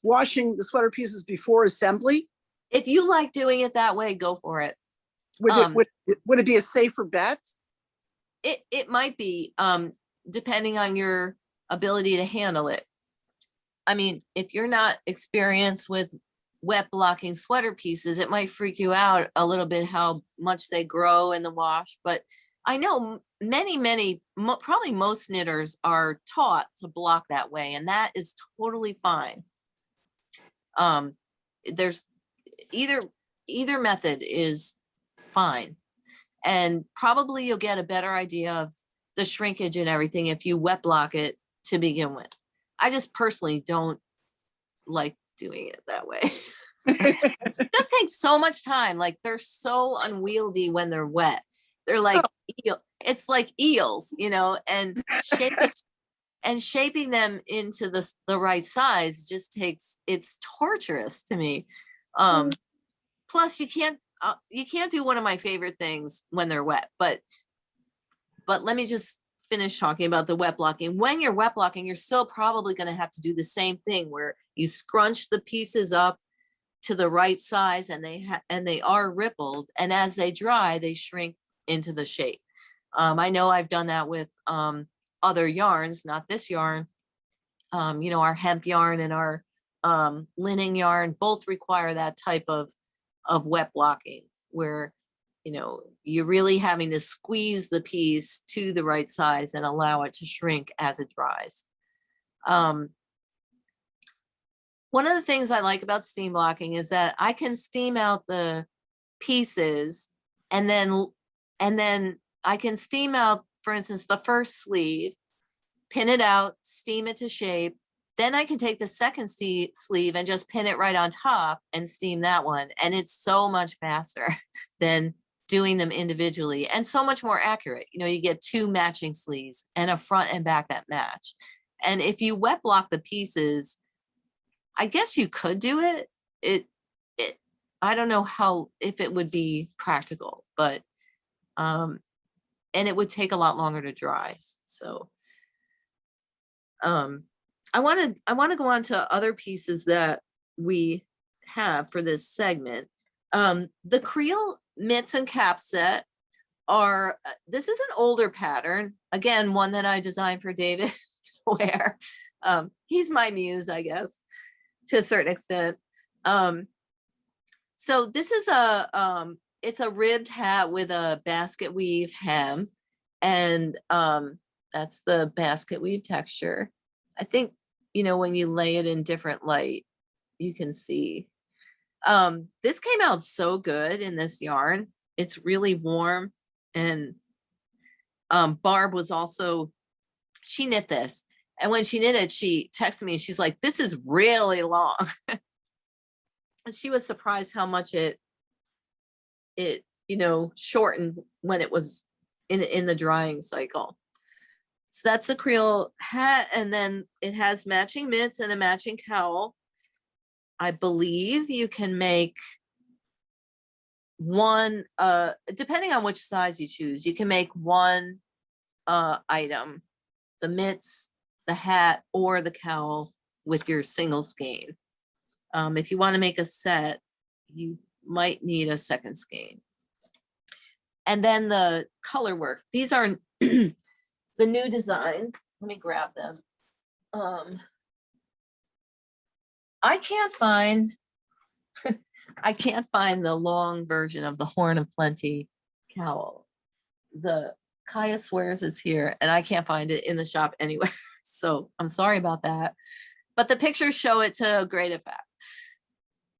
washing the sweater pieces before assembly? If you like doing it that way, go for it. Would it be a safer bet? It might be, depending on your ability to handle it. I mean, if you're not experienced with wet blocking sweater pieces, it might freak you out a little bit how much they grow in the wash. But I know probably most knitters are taught to block that way, and that is totally fine. There's either method is fine, and probably you'll get a better idea of the shrinkage and everything if you wet block it to begin with. I just personally don't like doing it that way. It just takes so much time. Like, they're so unwieldy when they're wet. They're like it's like eels, and shaping them into the right size just it's torturous to me. Plus you can't do one of my favorite things when they're wet, but let me just finish talking about the wet blocking. When you're wet blocking, you're still probably going to have to do the same thing where you scrunch the pieces up to the right size, and they are rippled, and as they dry, they shrink into the shape. I know I've done that with other yarns, not this yarn. Our hemp yarn and our linen yarn both require that type of wet blocking, where you're really having to squeeze the piece to the right size and allow it to shrink as it dries. One of the things I like about steam blocking is that I can steam out the pieces, and then I can steam out, for instance, the first sleeve, pin it out, steam it to shape. Then I can take the second sleeve and just pin it right on top and steam that one. And it's so much faster than doing them individually, and so much more accurate. You get two matching sleeves and a front and back that match. And if you wet block the pieces, I guess you could do it. I don't know if it would be practical, but and it would take a lot longer to dry. So I want to go on to other pieces that we have for this segment. The Creel mitts and cap set this is an older pattern. Again, one that I designed for David to wear. He's my muse, I guess, to a certain extent. So this is it's a ribbed hat with a basket weave hem, and that's the basket weave texture. I think, when you lay it in different light, you can see. This came out so good in this yarn. It's really warm, and Barb was also, she knit this, and when she knit it, she texted me, she's like, this is really long. And she was surprised how much it shortened when it was in the drying cycle. So that's a creel hat, and then it has matching mitts and a matching cowl. I believe you can make one, depending on which size you choose, you can make one item, the mitts, the hat, or the cowl with your single skein. If you want to make a set, you might need a second skein. And then the color work. These are the new designs. Let me grab them. I can't find the long version of the Horn of Plenty cowl. The Kaya swears it's here, and I can't find it in the shop anywhere. So I'm sorry about that. But the pictures show it to great effect.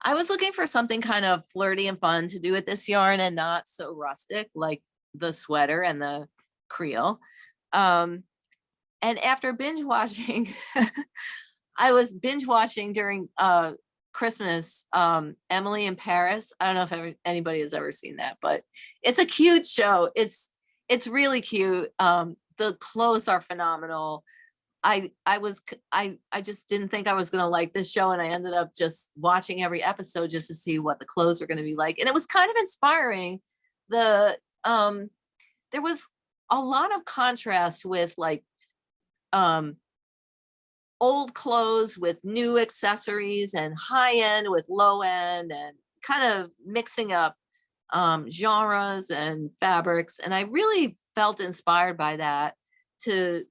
I was looking for something kind of flirty and fun to do with this yarn and not so rustic like the sweater and the creel. And after binge watching, I was binge watching during Christmas, Emily in Paris. I don't know if anybody has ever seen that, but it's a cute show. It's really cute. The clothes are phenomenal. I just didn't think I was going to like this show, and I ended up just watching every episode just to see what the clothes were going to be like. And it was kind of inspiring. There was a lot of contrast with like old clothes with new accessories, and high end with low end, and kind of mixing up genres and fabrics. And I really felt inspired by that to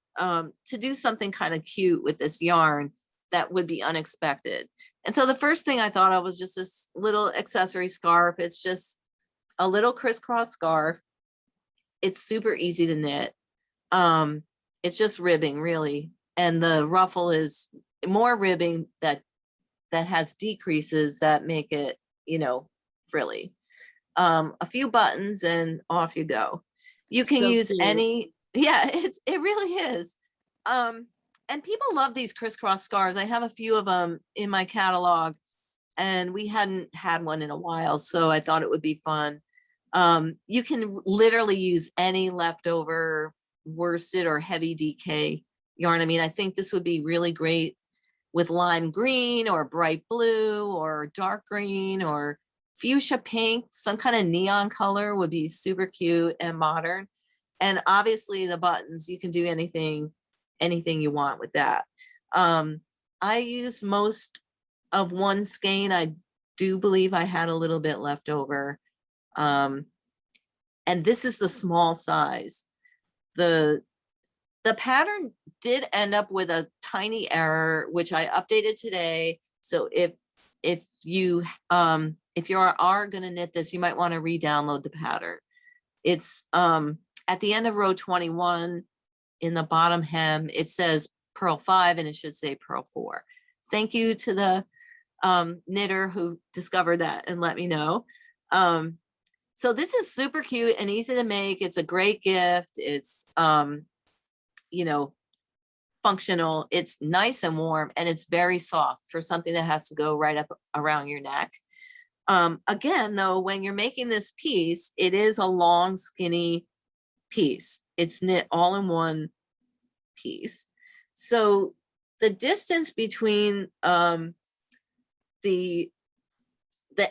do something kind of cute with this yarn that would be unexpected. And so the first thing I thought of was just this little accessory scarf. It's just a little crisscross scarf. It's super easy to knit. It's just ribbing, really. And the ruffle is more ribbing that has decreases that make it, frilly. A few buttons and off you go. You can So use cute. any, yeah, it really is. And people love these crisscross scarves. I have a few of them in my catalog, and we hadn't had one in a while, so I thought it would be fun. You can literally use any leftover worsted or heavy DK yarn. I mean, I think this would be really great with lime green or bright blue or dark green or fuchsia pink. Some kind of neon color would be super cute and modern. And obviously the buttons, you can do anything you want with that. I used most of one skein. I do believe I had a little bit left over. And this is the small size. The pattern did end up with a tiny error, which I updated today. So if you are going to knit this, you might want to re-download the pattern. It's at the end of row 21 in the bottom hem, it says purl 5 and it should say purl 4. Thank you to the knitter who discovered that and let me know. So this is super cute and easy to make. It's a great gift. It's functional. It's nice and warm, and it's very soft for something that has to go right up around your neck. Again, though, when you're making this piece, it is a long, skinny piece. It's knit all in one piece. So the distance between the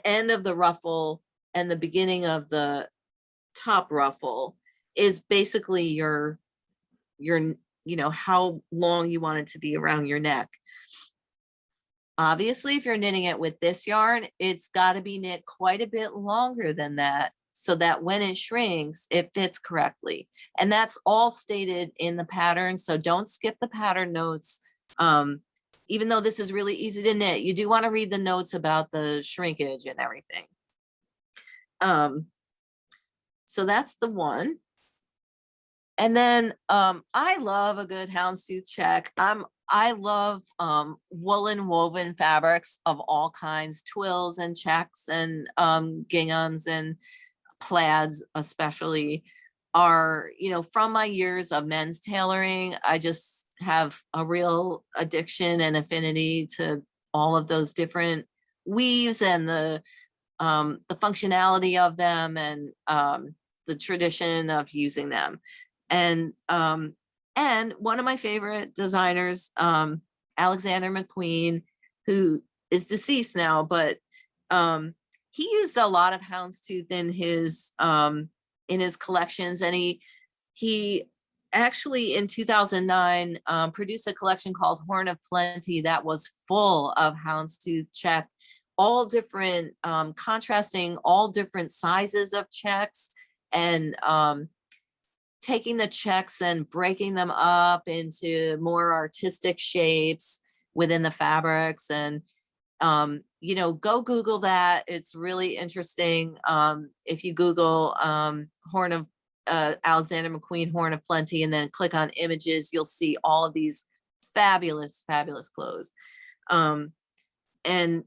end of the ruffle and the beginning of the top ruffle is basically your how long you want it to be around your neck. Obviously, if you're knitting it with this yarn, it's got to be knit quite a bit longer than that so that when it shrinks, it fits correctly. And that's all stated in the pattern. So don't skip the pattern notes. Even though this is really easy to knit, you do want to read the notes about the shrinkage and everything. So that's the one. And then I love a good houndstooth check. I love woolen woven fabrics of all kinds, twills and checks and ginghams and plaids especially are, from my years of men's tailoring, I just have a real addiction and affinity to all of those different weaves and the functionality of them and the tradition of using them. And one of my favorite designers, Alexander McQueen, who is deceased now, but he used a lot of houndstooth in his collections, and he actually in 2009 produced a collection called Horn of Plenty that was full of houndstooth check, all different contrasting, all different sizes of checks, and taking the checks and breaking them up into more artistic shapes within the fabrics. And go Google that. It's really interesting. If you Google Horn of Alexander McQueen Horn of Plenty and then click on images, you'll see all of these fabulous clothes. And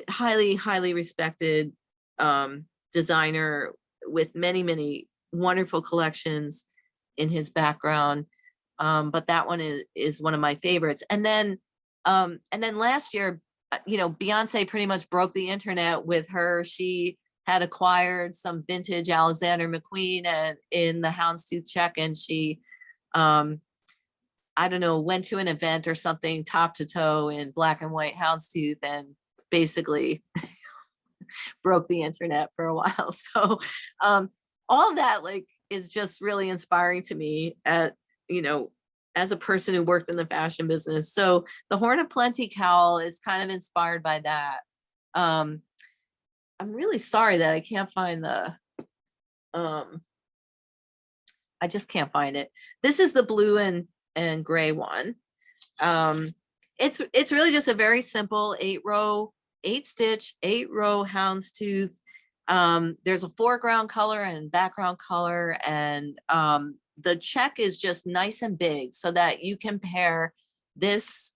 highly respected designer with many wonderful collections in his background. But that one is one of my favorites. And then last year, Beyonce pretty much broke the internet with her. She had acquired some vintage Alexander McQueen and in the houndstooth check, and she, I don't know, went to an event or something, top to toe in black and white houndstooth, and basically broke the internet for a while. So all of that is just really inspiring to me as a person who worked in the fashion business. So the Horn of Plenty cowl is kind of inspired by that. I'm really sorry that I can't find I just can't find it. This is the blue and gray one. It's really just a very simple 8-row, 8-stitch, 8-row houndstooth. There's a foreground color and background color, and the check is just nice and big so that you can pair this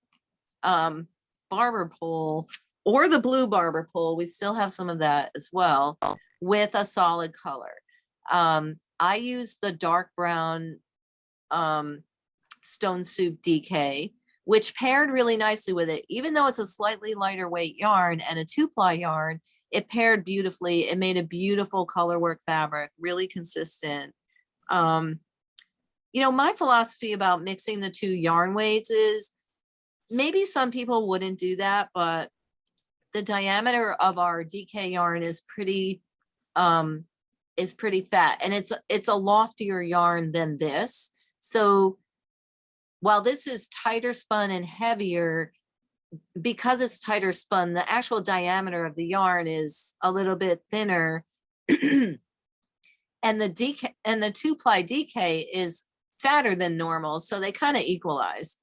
barber pole or the blue barber pole, we still have some of that as well, with a solid color. I use the dark brown Stone Soup DK, which paired really nicely with it. Even though it's a slightly lighter weight yarn and a 2-ply yarn, it paired beautifully. It made a beautiful color work fabric, really consistent. My philosophy about mixing the 2 yarn weights is maybe some people wouldn't do that, but the diameter of our DK yarn is pretty fat, and it's a loftier yarn than this. So while this is tighter spun and heavier, because it's tighter spun, the actual diameter of the yarn is a little bit thinner. And the 2-ply DK is fatter than normal, so they kind of equalize.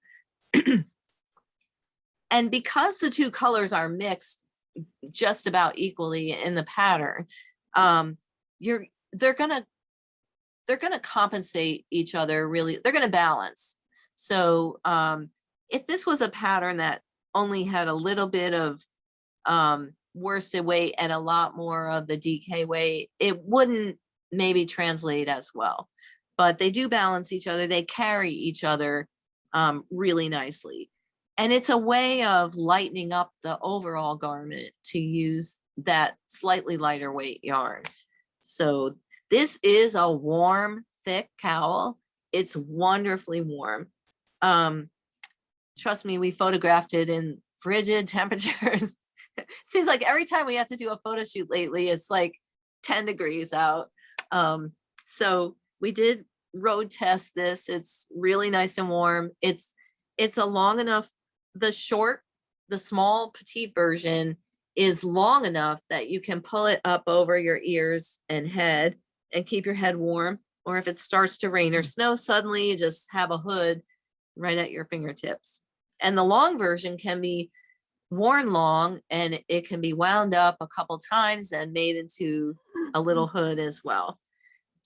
And because the 2 colors are mixed just about equally in the pattern, they're gonna compensate each other. Really, they're gonna balance. So if this was a pattern that only had a little bit of worsted weight and a lot more of the DK weight, it wouldn't maybe translate as well. But they do balance each other. They carry each other really nicely. And it's a way of lightening up the overall garment to use that slightly lighter weight yarn. So this is a warm, thick cowl. It's wonderfully warm. Trust me, we photographed it in frigid temperatures. Seems like every time we have to do a photo shoot lately, it's like 10 degrees out. So we did road test this. It's really nice and warm. It's a long enough, the small petite version is long enough that you can pull it up over your ears and head and keep your head warm. Or if it starts to rain or snow suddenly, you just have a hood right at your fingertips. And the long version can be worn long, and it can be wound up a couple times and made into a little hood as well.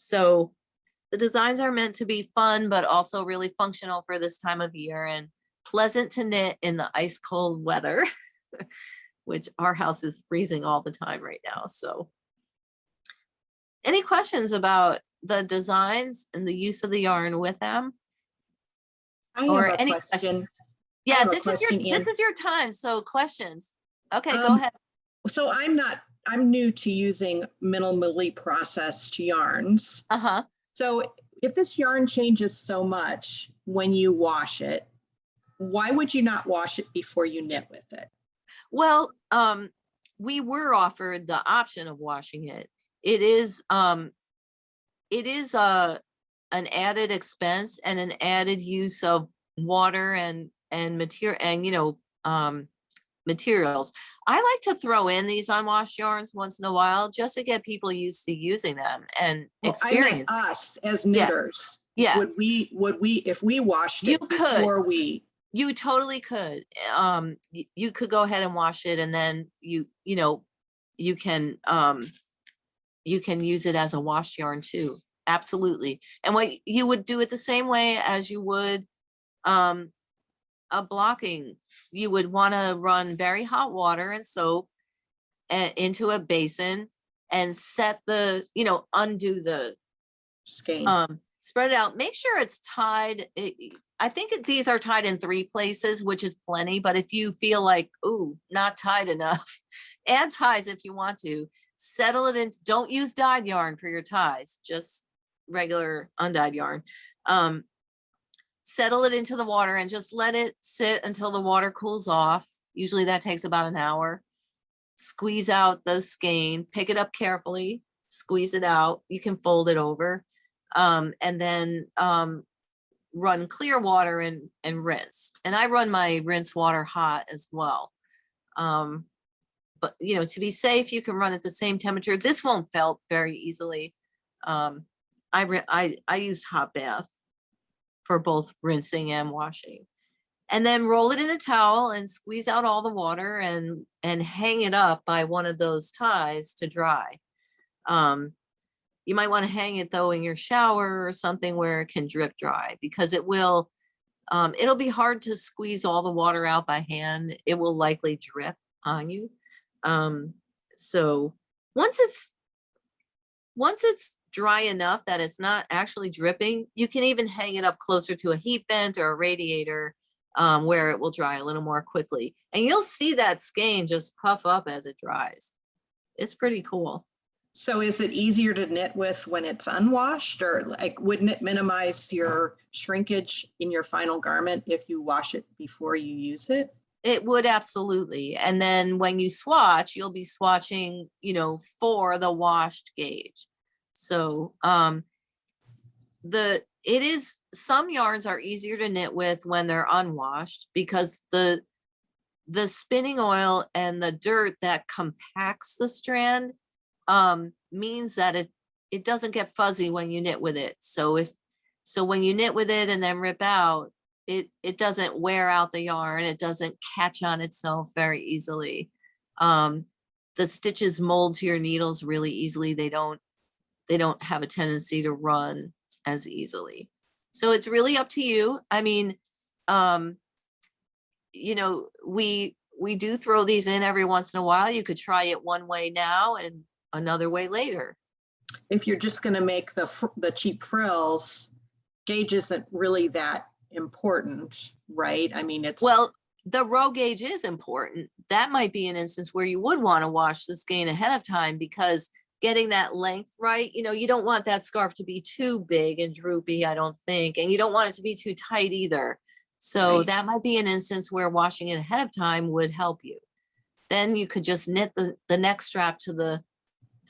So the designs are meant to be fun, but also really functional for this time of year and pleasant to knit in the ice cold weather, which our house is freezing all the time right now. So any questions about the designs and the use of the yarn with them? I Or have a any question. Yeah, have a this is your question, this Ann. is your time. So questions. Okay, go Um, ahead. So I'm new to using minimally processed yarns. Uh-huh. So if this yarn changes so much when you wash it, why would you not wash it before you knit with it? Well, we were offered the option of washing it. It is an added expense and an added use of water and material and materials. I like to throw in these unwashed yarns once in a while just to get people used to using them and Well, I meant experience. us as Yeah. knitters. Yeah, Would we, if we washed You it could. before we, you totally could. You could go ahead and wash it, and then you can use it as a wash yarn too. Absolutely. And what you would do it the same way as you would a blocking. You would want to run very hot water and soap into a basin and set the, undo the, skein? spread it out. Make sure it's tied. I think these are tied in 3 places, which is plenty. But if you feel like, ooh, not tied enough, add ties if you want to. Settle it in. Don't use dyed yarn for your ties. Just regular undyed yarn. Settle it into the water and just let it sit until the water cools off. Usually that takes about an hour. Squeeze out the skein, pick it up carefully, squeeze it out. You can fold it over, and then run clear water and rinse. And I run my rinse water hot as well. But to be safe, you can run at the same temperature. This won't melt very easily. I used hot bath for both rinsing and washing. And then roll it in a towel and squeeze out all the water and hang it up by one of those ties to dry. You might want to hang it though in your shower or something where it can drip dry, because it'll be hard to squeeze all the water out by hand. It will likely drip on you. So once it's dry enough that it's not actually dripping, you can even hang it up closer to a heat vent or a radiator, where it will dry a little more quickly. And you'll see that skein just puff up as it dries. It's pretty cool. So is it easier to knit with when it's unwashed, or wouldn't it minimize your shrinkage in your final garment if you wash it before you use it? It would, absolutely. And then when you swatch, you'll be swatching, for the washed gauge. So some yarns are easier to knit with when they're unwashed, because the spinning oil and the dirt that compacts the strand means that it doesn't get fuzzy when you knit with it. So when you knit with it and then rip out, it doesn't wear out the yarn. It doesn't catch on itself very easily. The stitches mold to your needles really easily. They don't have a tendency to run as easily. So it's really up to you. I mean, we do throw these in every once in a while. You could try it one way now and another way later. If you're just going to make the cheap frills, gauge isn't really that important, right? I mean, well, the row gauge is important. That might be an instance where you would want to wash the skein ahead of time, because getting that length right, you don't want that scarf to be too big and droopy, I don't think, and you don't want it to be too tight either. So Right. that might be an instance where washing it ahead of time would help you. Then you could just knit the neck strap to the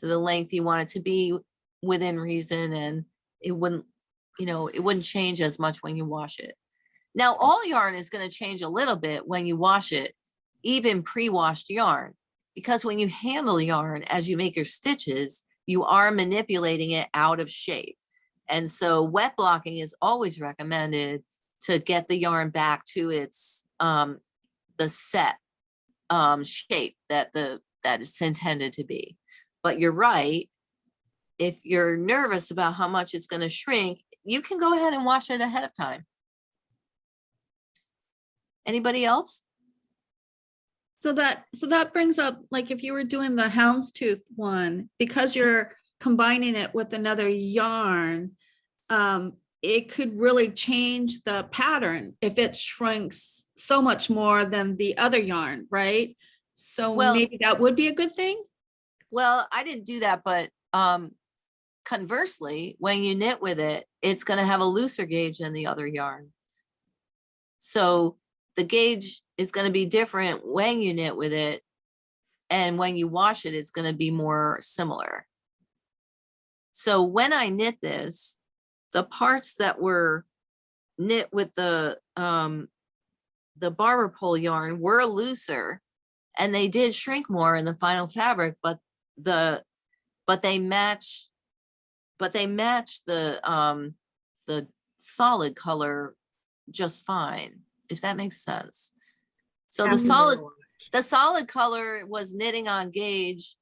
length you want it to be within reason, and it wouldn't change as much when you wash it. Now, all yarn is going to change a little bit when you wash it, even pre-washed yarn, because when you handle yarn as you make your stitches, you are manipulating it out of shape. And so wet blocking is always recommended to get the yarn back to its the set shape that it's intended to be. But you're right, if you're nervous about how much it's going to shrink, you can go ahead and wash it ahead of time. Anybody else? So that brings up, like, if you were doing the houndstooth one, because you're combining it with another yarn, it could really change the pattern if it shrinks so much more than the other yarn, right? So Well- maybe that would be a good thing. Well, I didn't do that, but conversely, when you knit with it, it's going to have a looser gauge than the other yarn. So the gauge is going to be different when you knit with it, and when you wash it, it's going to be more similar. So when I knit this, the parts that were knit with the barber pole yarn were looser, and they did shrink more in the final fabric, but they match the solid color just fine, if that makes sense. So the solid color was knitting on gauge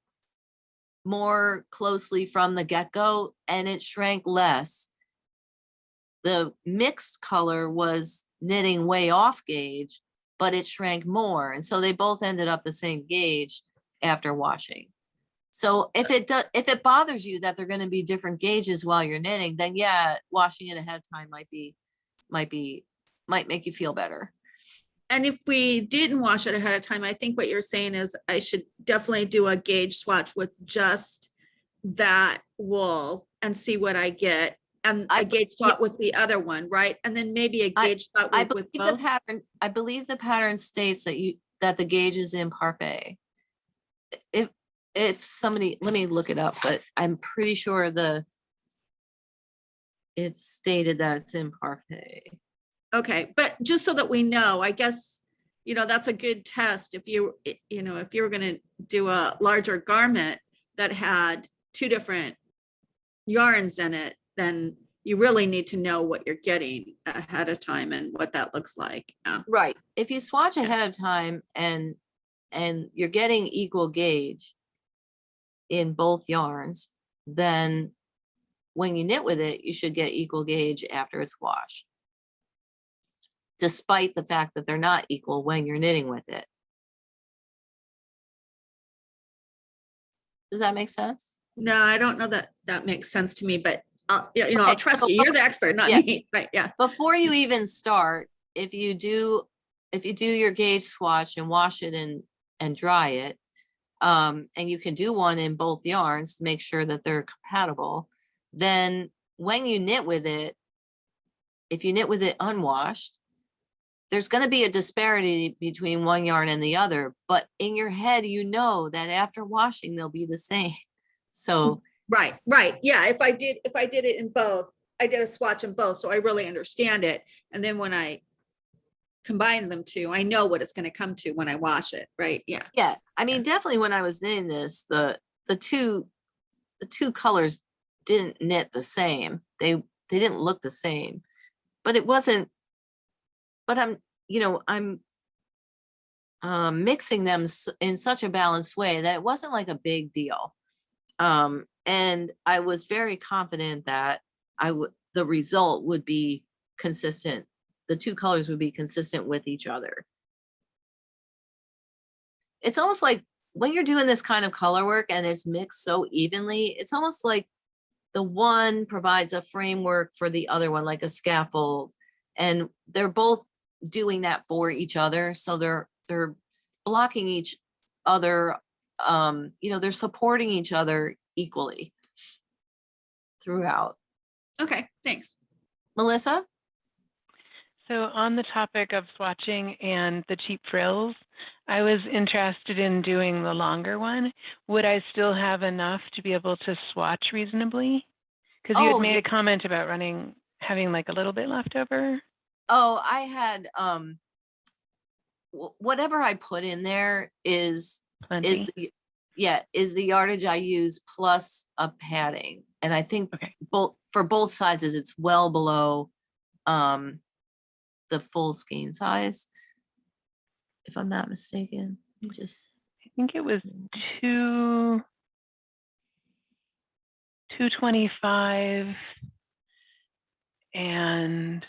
more closely from the get-go, and it shrank less. The mixed color was knitting way off gauge, but it shrank more. And so they both ended up the same gauge after washing. So if it bothers you that they're going to be different gauges while you're knitting, then yeah, washing it ahead of time might make you feel better. And if we didn't wash it ahead of time, I think what you're saying is I should definitely do a gauge swatch with just that wool and see what I get. And a gauge swatch with the other one, right? And then maybe a gauge swatch with both. I believe the pattern states that the gauge is in parfait. If somebody, let me look it up, but I'm pretty sure it's stated that it's in parfait. Okay, but just so that we know, I guess, that's a good test. If you were going to do a larger garment that had two different yarns in it, then you really need to know what you're getting ahead of time and what that looks like. Yeah. Right. If you swatch ahead of time and you're getting equal gauge in both yarns, then when you knit with it, you should get equal gauge after it's washed, despite the fact that they're not equal when you're knitting with it. Does that make sense? No, I don't know that that makes sense to me, but I'll trust you. You're the expert, not me. Right. Yeah. Before you even start, if you do your gauge swatch and wash it and dry it, and you can do one in both yarns to make sure that they're compatible, then when you knit with it, if you knit with it unwashed, there's going to be a disparity between one yarn and the other, but in your head, you know that after washing, they'll be the same. So Right. Yeah. If I did it in both, I did a swatch in both. So I really understand it. And then when I combine them two, I know what it's going to come to when I wash it. Right. Yeah. yeah, I mean, definitely when I was knitting this, the two colors didn't knit the same. They didn't look the same, but it wasn't, but I'm mixing them in such a balanced way that it wasn't like a big deal. And I was very confident that the result would be consistent. The two colors would be consistent with each other. It's almost like when you're doing this kind of color work and it's mixed so evenly, it's almost like the one provides a framework for the other one, like a scaffold, and they're both doing that for each other. So they're blocking each other. They're supporting each other equally throughout. Okay. Thanks. Melissa? So on the topic of swatching and the cheap frills, I was interested in doing the longer one. Would I still have enough to be able to swatch reasonably? Because you had made a comment about having like a little bit left over. Oh, I had whatever I put in there is the yardage I use plus a padding. And I think for both sizes, it's well below the full skein size, if I'm not mistaken. I think it was 225 and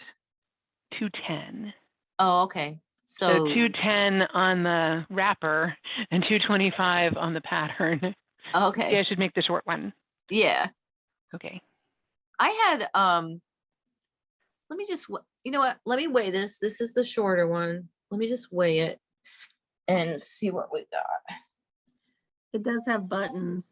210. Oh, okay. So So, 210 on the wrapper and 225 on the pattern. Yeah, okay, I should make the short one. yeah. Okay. I had, let me just, you know what? Let me weigh this. This is the shorter one. Let me just weigh it and see what we got. It does have buttons.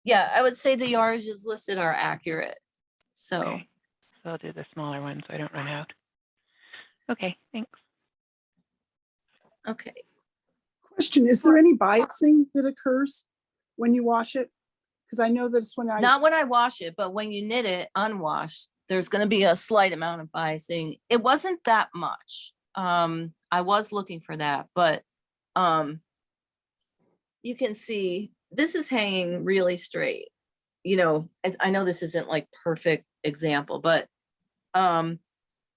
Yeah, I would say the yardages listed are accurate. So, Okay. So I'll do the smaller one so I don't run out. Okay, thanks. okay. Question, is there any biasing that occurs when you wash it? Because I know that it's when I, Not when I wash it, but when you knit it unwashed, there's going to be a slight amount of biasing. It wasn't that much. I was looking for that, but you can see this is hanging really straight. You know, I know this isn't like perfect example, but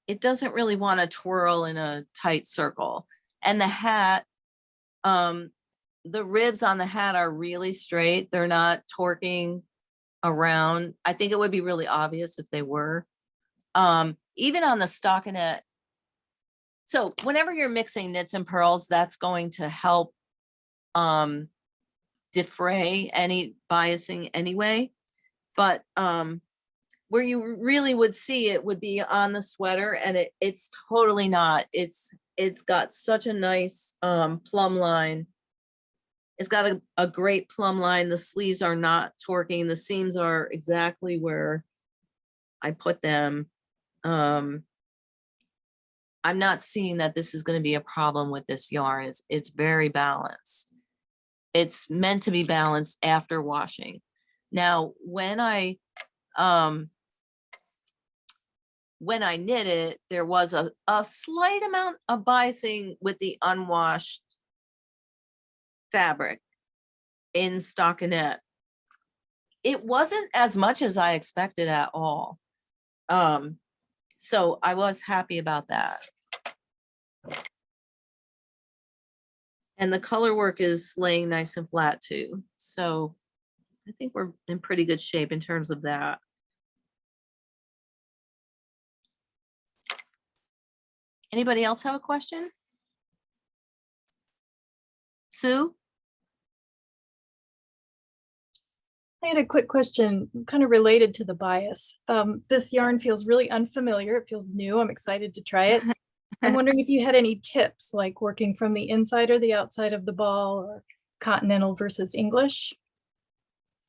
it doesn't really want to twirl in a tight circle. And the hat, the ribs on the hat are really straight. They're not torquing around. I think it would be really obvious if they were. Even on the stockinette. So whenever you're mixing knits and pearls, that's going to help defray any biasing anyway. But where you really would see it would be on the sweater, and it's totally not. It's got such a nice plumb line. It's got a great plumb line. The sleeves are not torquing. The seams are exactly where I put them. I'm not seeing that this is going to be a problem with this yarn. It's very balanced. It's meant to be balanced after washing. Now, when I knit it, there was a slight amount of biasing with the unwashed fabric in stockinette. It wasn't as much as I expected at all. So I was happy about that. And the color work is laying nice and flat too. So I think we're in pretty good shape in terms of that. Anybody else have a question? Sue? I had a quick question, kind of related to the bias. This yarn feels really unfamiliar. It feels new. I'm excited to try it. I'm wondering if you had any tips, like working from the inside or the outside of the ball, or continental versus English.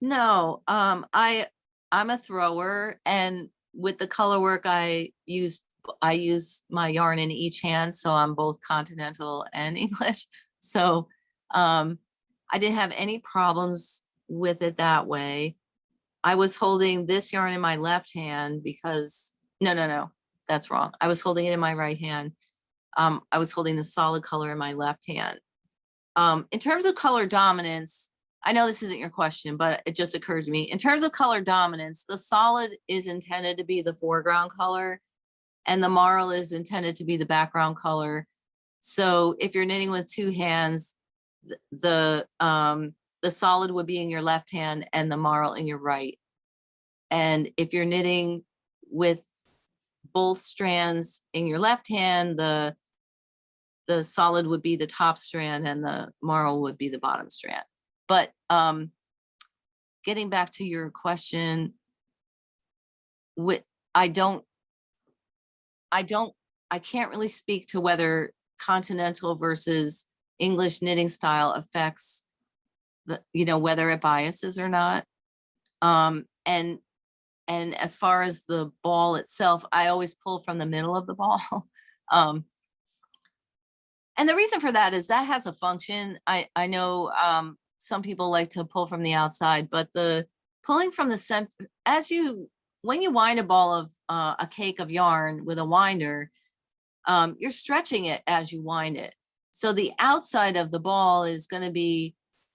No, I'm a thrower, and with the color work I use my yarn in each hand, so I'm both continental and English. So I didn't have any problems with it that way. I was holding this yarn in my left hand because no, that's wrong. I was holding it in my right hand. I was holding the solid color in my left hand. In terms of color dominance, I know this isn't your question, but it just occurred to me. In terms of color dominance, the solid is intended to be the foreground color, and the marl is intended to be the background color. So if you're knitting with two hands, the solid would be in your left hand and the marl in your right. And if you're knitting with both strands in your left hand, the solid would be the top strand and the marl would be the bottom strand. But getting back to your question, I can't really speak to whether continental versus English knitting style affects whether it biases or not. And as far as the ball itself, I always pull from the middle of the ball. And the reason for that is that has a function. I know some people like to pull from the outside, but the pulling from the center, when you wind a ball of a cake of yarn with a winder, you're stretching it as you wind it. So the outside of the ball is going to be,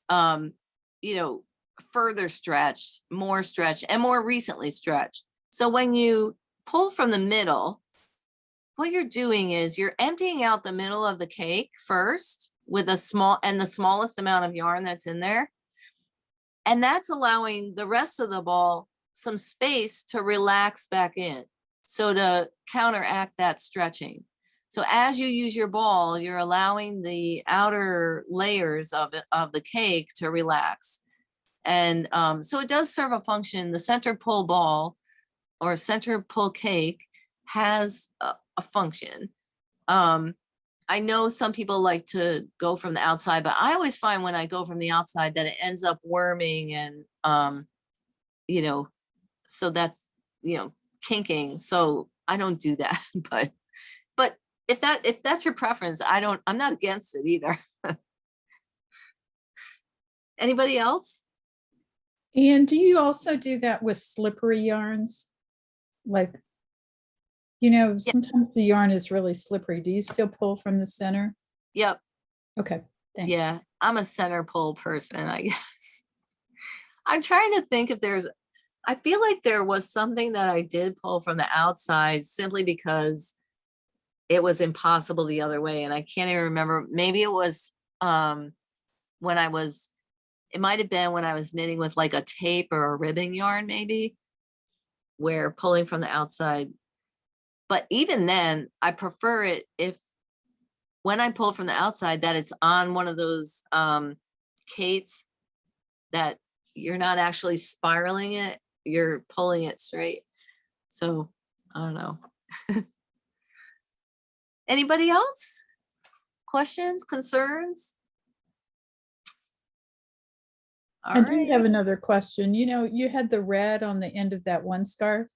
you know, further stretched, more stretched, and more recently stretched. So when you pull from the middle, what you're doing is you're emptying out the middle of the cake first with the smallest amount of yarn that's in there. And that's allowing the rest of the ball some space to relax back in. So to counteract that stretching. So as you use your ball, you're allowing the outer layers of the cake to relax. And so it does serve a function. The center pull ball or center pull cake has a function. I know some people like to go from the outside, but I always find when I go from the outside that it ends up worming and, you know, so that's, you know, kinking. So I don't do that, but if that's your preference, I'm not against it either. Anybody else? And do you also do that with slippery yarns? Like, you know, sometimes the yarn is really slippery. Do you still pull from the center? Yep. Okay, thanks. Yeah, I'm a center pull person, I guess. I'm trying to think if I feel like there was something that I did pull from the outside simply because it was impossible the other way. And I can't even remember. Maybe it was it might have been when I was knitting with like a tape or a ribbon yarn, maybe, where pulling from the outside. But even then, I prefer it when I pull from the outside, that it's on one of those cates that you're not actually spiraling it, you're pulling it straight. So I don't know. Anybody else? Questions, concerns? I do have another question. You know, you had the red on the end of that one scarf.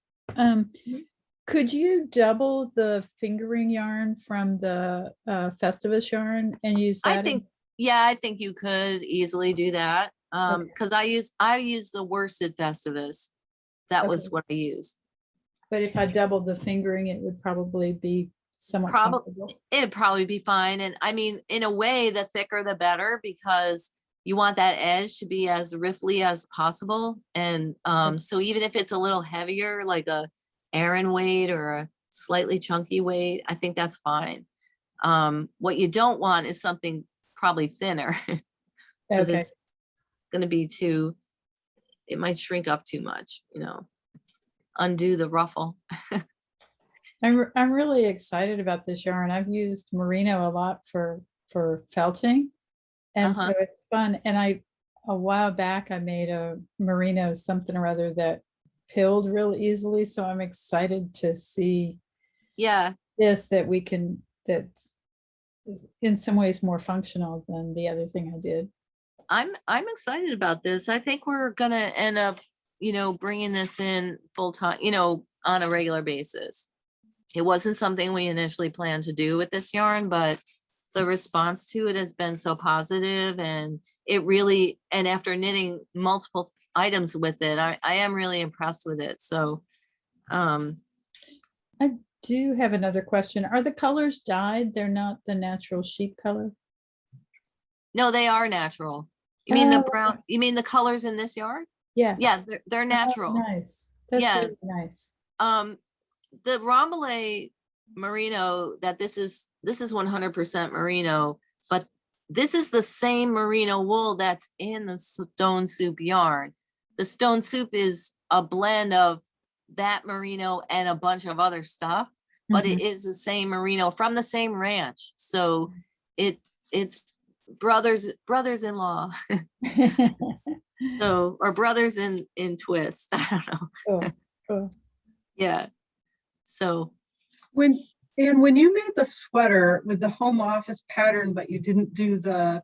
Could you double the fingering yarn from the Festivus yarn and use that? I think you could easily do that. Because I use the worsted Festivus. That was what I used. But if I doubled the fingering, it would probably be somewhat comfortable. It'd probably be fine. And I mean, in a way, the thicker the better, because you want that edge to be as riffly as possible. And so even if it's a little heavier, like a Aran weight or a slightly chunky weight, I think that's fine. What you don't want is something probably thinner, because it's going to be it might shrink up too much, you know, undo the ruffle. I'm really excited about this yarn. I've used merino a lot for felting, and so it's fun. And a while back I made a merino something or other that pilled real easily, so I'm excited to see that's in some ways more functional than the other thing I did. I'm excited about this. I think we're gonna end up, you know, bringing this in full time, you know, on a regular basis. It wasn't something we initially planned to do with this yarn, but the response to it has been so positive, and and after knitting multiple items with it, I am really impressed with it. So I do have another question. Are the colors dyed? They're not the natural sheep color? No, they are natural. You mean the brown, you mean the colors in this yarn? Yeah. Yeah, they're natural. Nice. That's really nice. The Rambouillet merino that this is 100% merino, but this is the same merino wool that's in the Stone Soup yarn. The Stone Soup is a blend of that merino and a bunch of other stuff, but it is the same merino from the same ranch. So it's brothers-in-law. So, or brothers in twist. I don't know. Cool. Yeah. So when you made the sweater with the home office pattern, but you didn't do the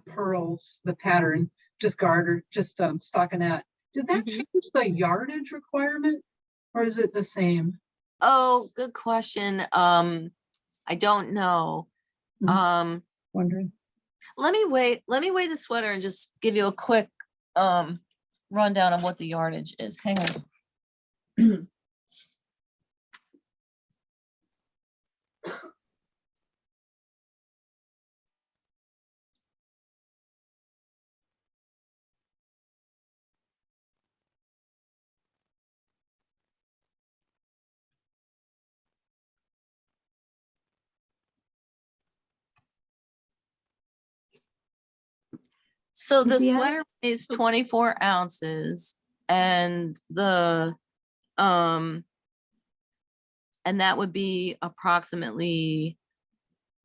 pearls, the pattern, just garter, just stockinette, did that change the yardage requirement, or is it the same? Oh, good question. I don't know. Wondering. Let me weigh the sweater and just give you a quick rundown of what the yardage is. Hang on. So the Yeah. sweater weighs 24 ounces and and that would be approximately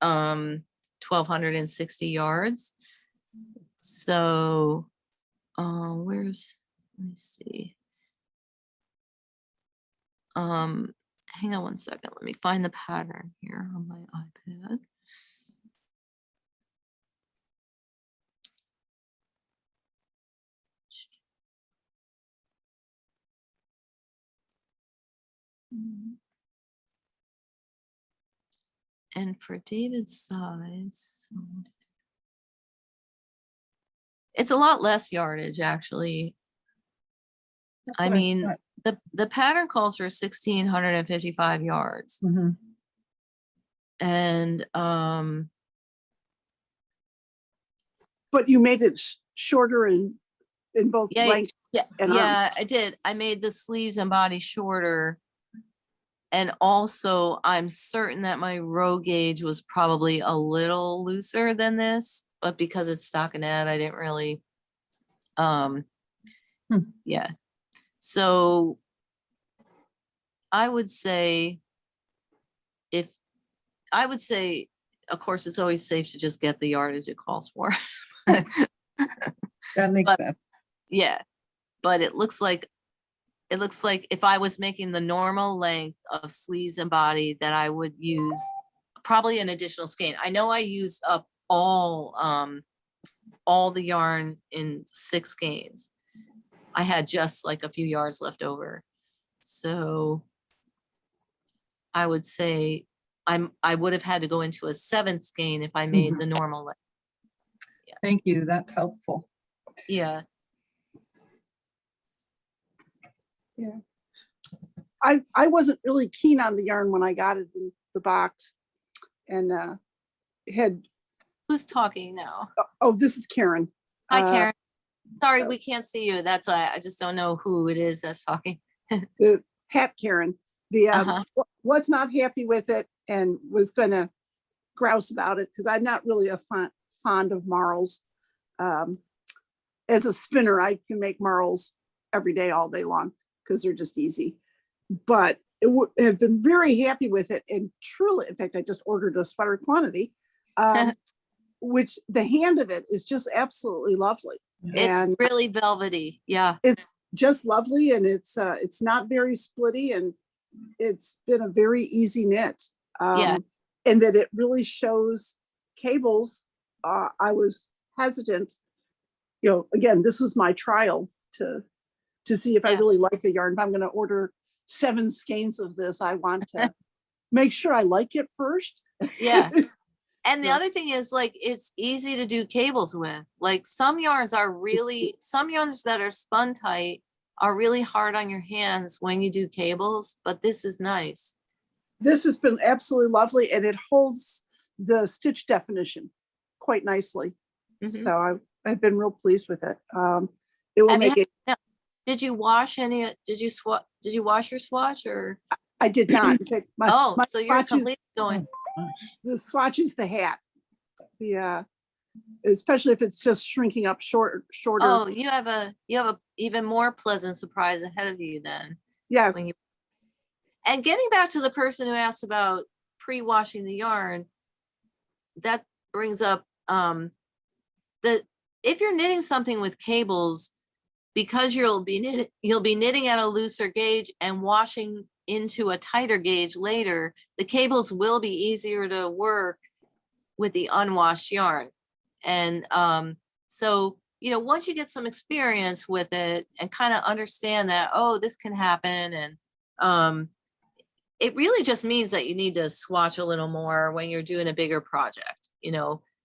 1,260 yards. So let me see. Hang on one second. Let me find the pattern here on my iPad. And for David's size, it's a lot less yardage, actually. That's I what mean, thought. the pattern calls for 1,655 yards. Mhm. And But you made it shorter in both yeah, length and arms. I did. I made the sleeves and body shorter. And also, I'm certain that my row gauge was probably a little looser than this, but because it's stockinette, I didn't really, yeah. So I would say, of course, it's always safe to just get the yardage it calls for. That makes But- sense. Yeah, but it looks like if I was making the normal length of sleeves and body, that I would use probably an additional skein. I know I used up all the yarn in 6 skeins. I had just like a few yards left over. So I would say I would have had to go into a 7th skein if I made the normal length. Thank you. That's helpful. Yeah. I wasn't really keen on the yarn when I got it in the box, and had Who's talking now? this is Karen. Hi, Karen. Sorry, we can't see you. That's why I just don't know who it is that's talking. The hat Karen. The Uh-huh. was not happy with it and was gonna grouse about it because I'm not really a fond of marls. As a spinner, I can make marls every day, all day long, because they're just easy. But have been very happy with it, and truly, in fact, I just ordered a sweater quantity, which the hand of it is just absolutely lovely. And It's really velvety. Yeah. it's just lovely, and it's not very splitty, and it's been a very easy knit. Yeah. And that it really shows cables. I was hesitant, again, this was my trial to see if I Yeah. really like the yarn. If I'm going to order 7 skeins of this, I want to make sure I like it first. Yeah. And the Yeah. other thing is, like, it's easy to do cables with. Like, some yarns that are spun tight are really hard on your hands when you do cables, but this is nice. This has been absolutely lovely, and it holds the stitch definition quite nicely. Mhm. So I've been real pleased with it. It will Have you make it. Did you wash did you wash your swatch, or? I did not. In fact, my So you're swatch is- completely going. the swatch is the hat. Especially if it's just shrinking up shorter. Oh, you have a even more pleasant surprise ahead of you then. Yes. when you- And getting back to the person who asked about pre-washing the yarn, that brings up that if you're knitting something with cables, because you'll be knitting at a looser gauge and washing into a tighter gauge later, the cables will be easier to work with the unwashed yarn. And so, once you get some experience with it and kind of understand that, oh, this can happen, and it really just means that you need to swatch a little more when you're doing a bigger project.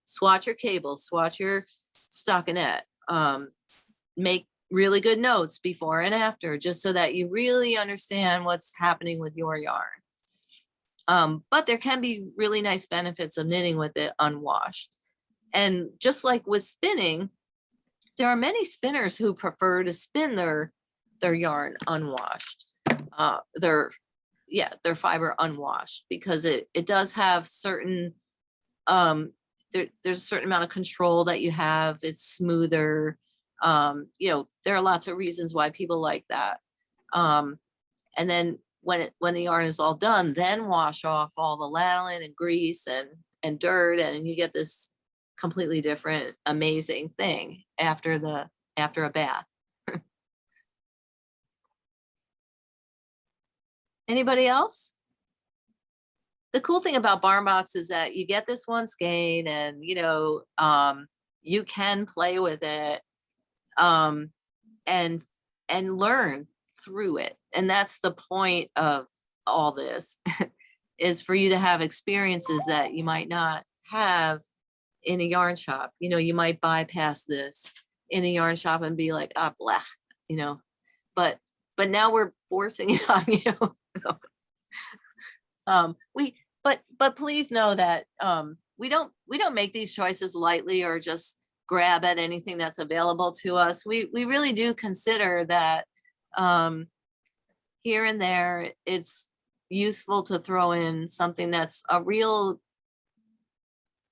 Swatch your cables, swatch your stockinette, make really good notes before and after, just so that you really understand what's happening with your yarn. But there can be really nice benefits of knitting with it unwashed. And just like with spinning, there are many spinners who prefer to spin their yarn unwashed, their fiber unwashed, because it does have certain there's a certain amount of control that you have. It's smoother. There are lots of reasons why people like that. And then when the yarn is all done, then wash off all the lanolin and grease and dirt, and you get this completely different, amazing thing after a bath. Anybody else? The cool thing about Barn Box is that you get this one skein, and you can play with it and learn through it. And that's the point of all this is for you to have experiences that you might not have in a yarn shop. You might bypass this in a yarn shop and be like, ah, blah, but now we're forcing it on you. But please know that we don't make these choices lightly or just grab at anything that's available to us. We really do consider that here and there it's useful to throw in something that's a real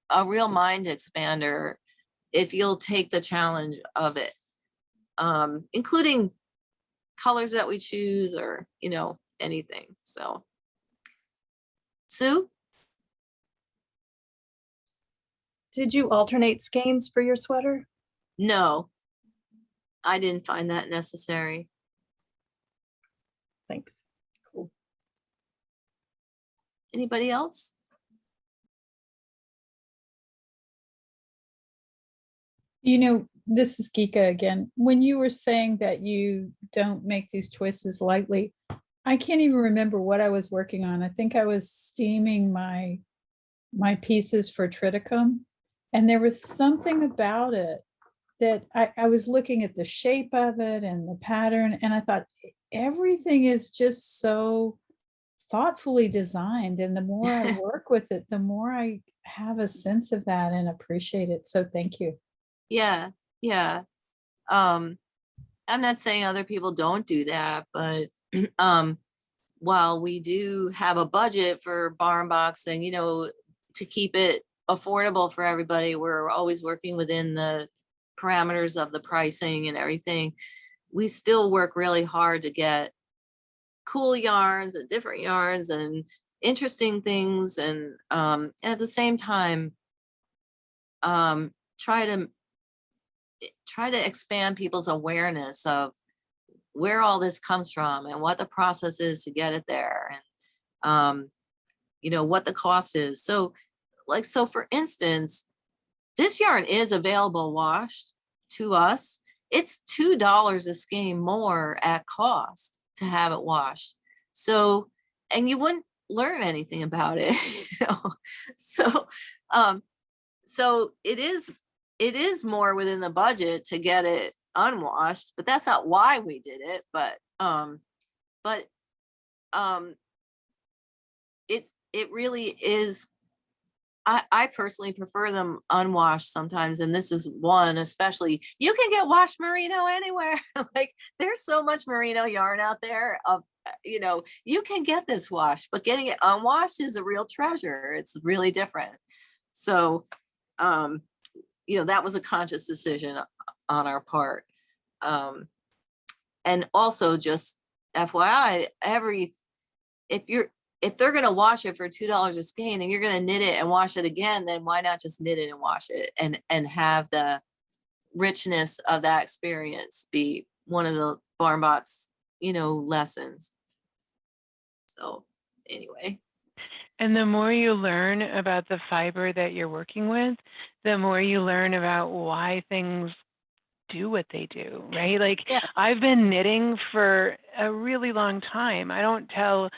mind expander if you'll take the challenge of it, including colors that we choose or anything. So Sue? Did you alternate skeins for your sweater? No, I didn't find that necessary. Thanks. Cool. Anybody else? This is Geeka again. When you were saying that you don't make these choices lightly, I can't even remember what I was working on. I think I was steaming my pieces for Triticum, and there was something about it that I was looking at the shape of it and the pattern, and I thought everything is just so thoughtfully designed. And the more I work with it, the more I have a sense of that and appreciate it. So thank you. Yeah. I'm not saying other people don't do that, but while we do have a budget for Barn Box and to keep it affordable for everybody, we're always working within the parameters of the pricing and everything. We still work really hard to get cool yarns and different yarns and interesting things, and at the same time try to expand people's awareness of where all this comes from and what the process is to get it there, and what the cost is. So for instance, this yarn is available washed to us. It's $2 a skein more at cost to have it washed. So, and you wouldn't learn anything about it. So it is more within the budget to get it unwashed, but that's not why we did it. But it really is. I personally prefer them unwashed sometimes, and this is one especially. You can get washed merino anywhere. Like there's so much merino yarn out there of you can get this washed, but getting it unwashed is a real treasure. It's really different. So that was a conscious decision on our part. And also just FYI, if they're going to wash it for $2 a skein and you're going to knit it and wash it again, then why not just knit it and wash it and have the richness of that experience be one of the Barn Box, lessons. So anyway. And the more you learn about the fiber that you're working with, the more you learn about why things do what they do, right? Like Yeah. I've been knitting for a really long time. I don't tell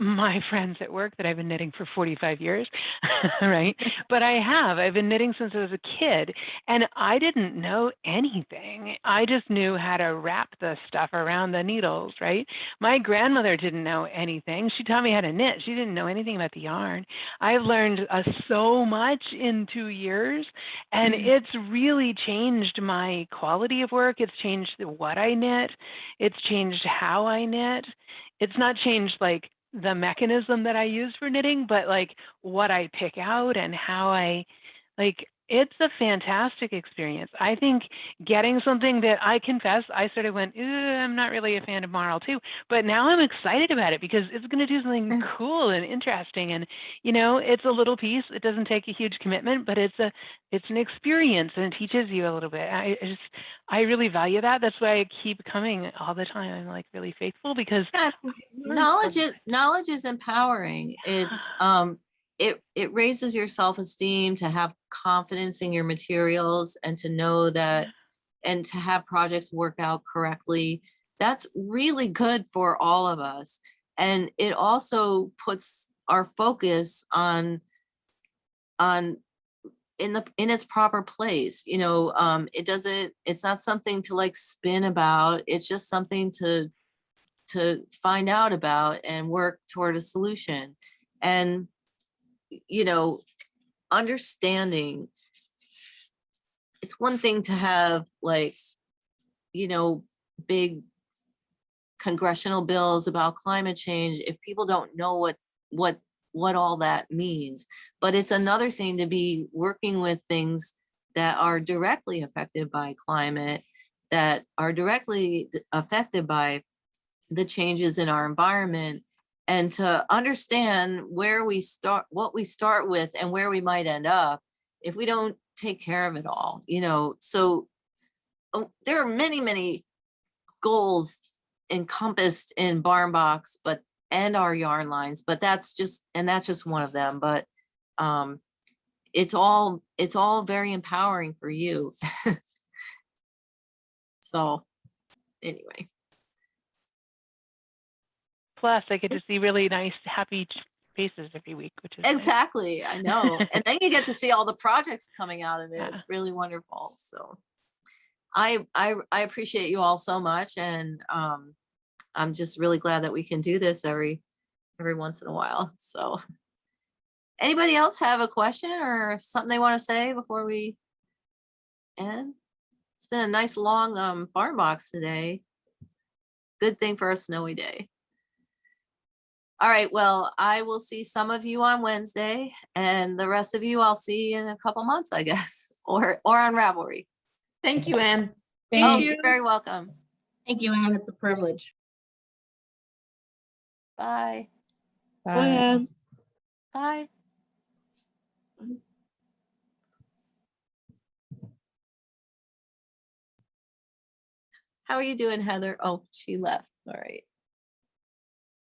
my friends at work that I've been knitting for 45 years, right? But I've been knitting since I was a kid, and I didn't know anything. I just knew how to wrap the stuff around the needles, right? My grandmother didn't know anything. She taught me how to knit. She didn't know anything about the yarn. I've learned so much in 2 years, and it's really changed my quality of work. It's changed what I knit. It's changed how I knit. It's not changed like the mechanism that I use for knitting, but like what I pick out and how I Like, it's a fantastic experience. I think getting something that I confess, I sort of went, I'm not really a fan of Marl too, but now I'm excited about it because it's going to do something cool and interesting. And, you know, it's a little piece. It doesn't take a huge commitment, but it's an experience and it teaches you a little bit. I really value that. That's why I keep coming all the time. I'm like really faithful because Yeah, knowledge is empowering. It's it raises your self-esteem to have confidence in your materials and to know that and to have projects work out correctly. That's really good for all of us. And it also puts our focus on in its proper place. You know, it's not something to like spin about. It's just something to find out about and work toward a solution. And, you know, understanding, it's one thing to have like, you know, big congressional bills about climate change if people don't know what all that means. But it's another thing to be working with things that are directly affected by climate, that are directly affected by the changes in our environment, and to understand where we start, what we start with, and where we might end up if we don't take care of it all, you know. So there are many, many goals encompassed in Barn Box, but and our yarn lines, but that's just one of them. But it's all very empowering for you. So anyway. Plus, I get to see really nice, happy faces every week, which is nice. Exactly, I know. And then you get to see all the projects coming out of it. It's really wonderful. So I appreciate you all so much, and I'm just really glad that we can do this every once in a while. So anybody else have a question or something they want to say before we end? It's been a nice long Barn Box today. Good thing for a snowy day. All right, well, I will see some of you on Wednesday, and the rest of you I'll see in a couple months, I guess, or on Ravelry. Thank you, Anne. Oh, you're very welcome. Thank you, Anne. It's a privilege. Bye. Bye, Anne. Bye. How are you doing, Heather? Oh, she left. All right.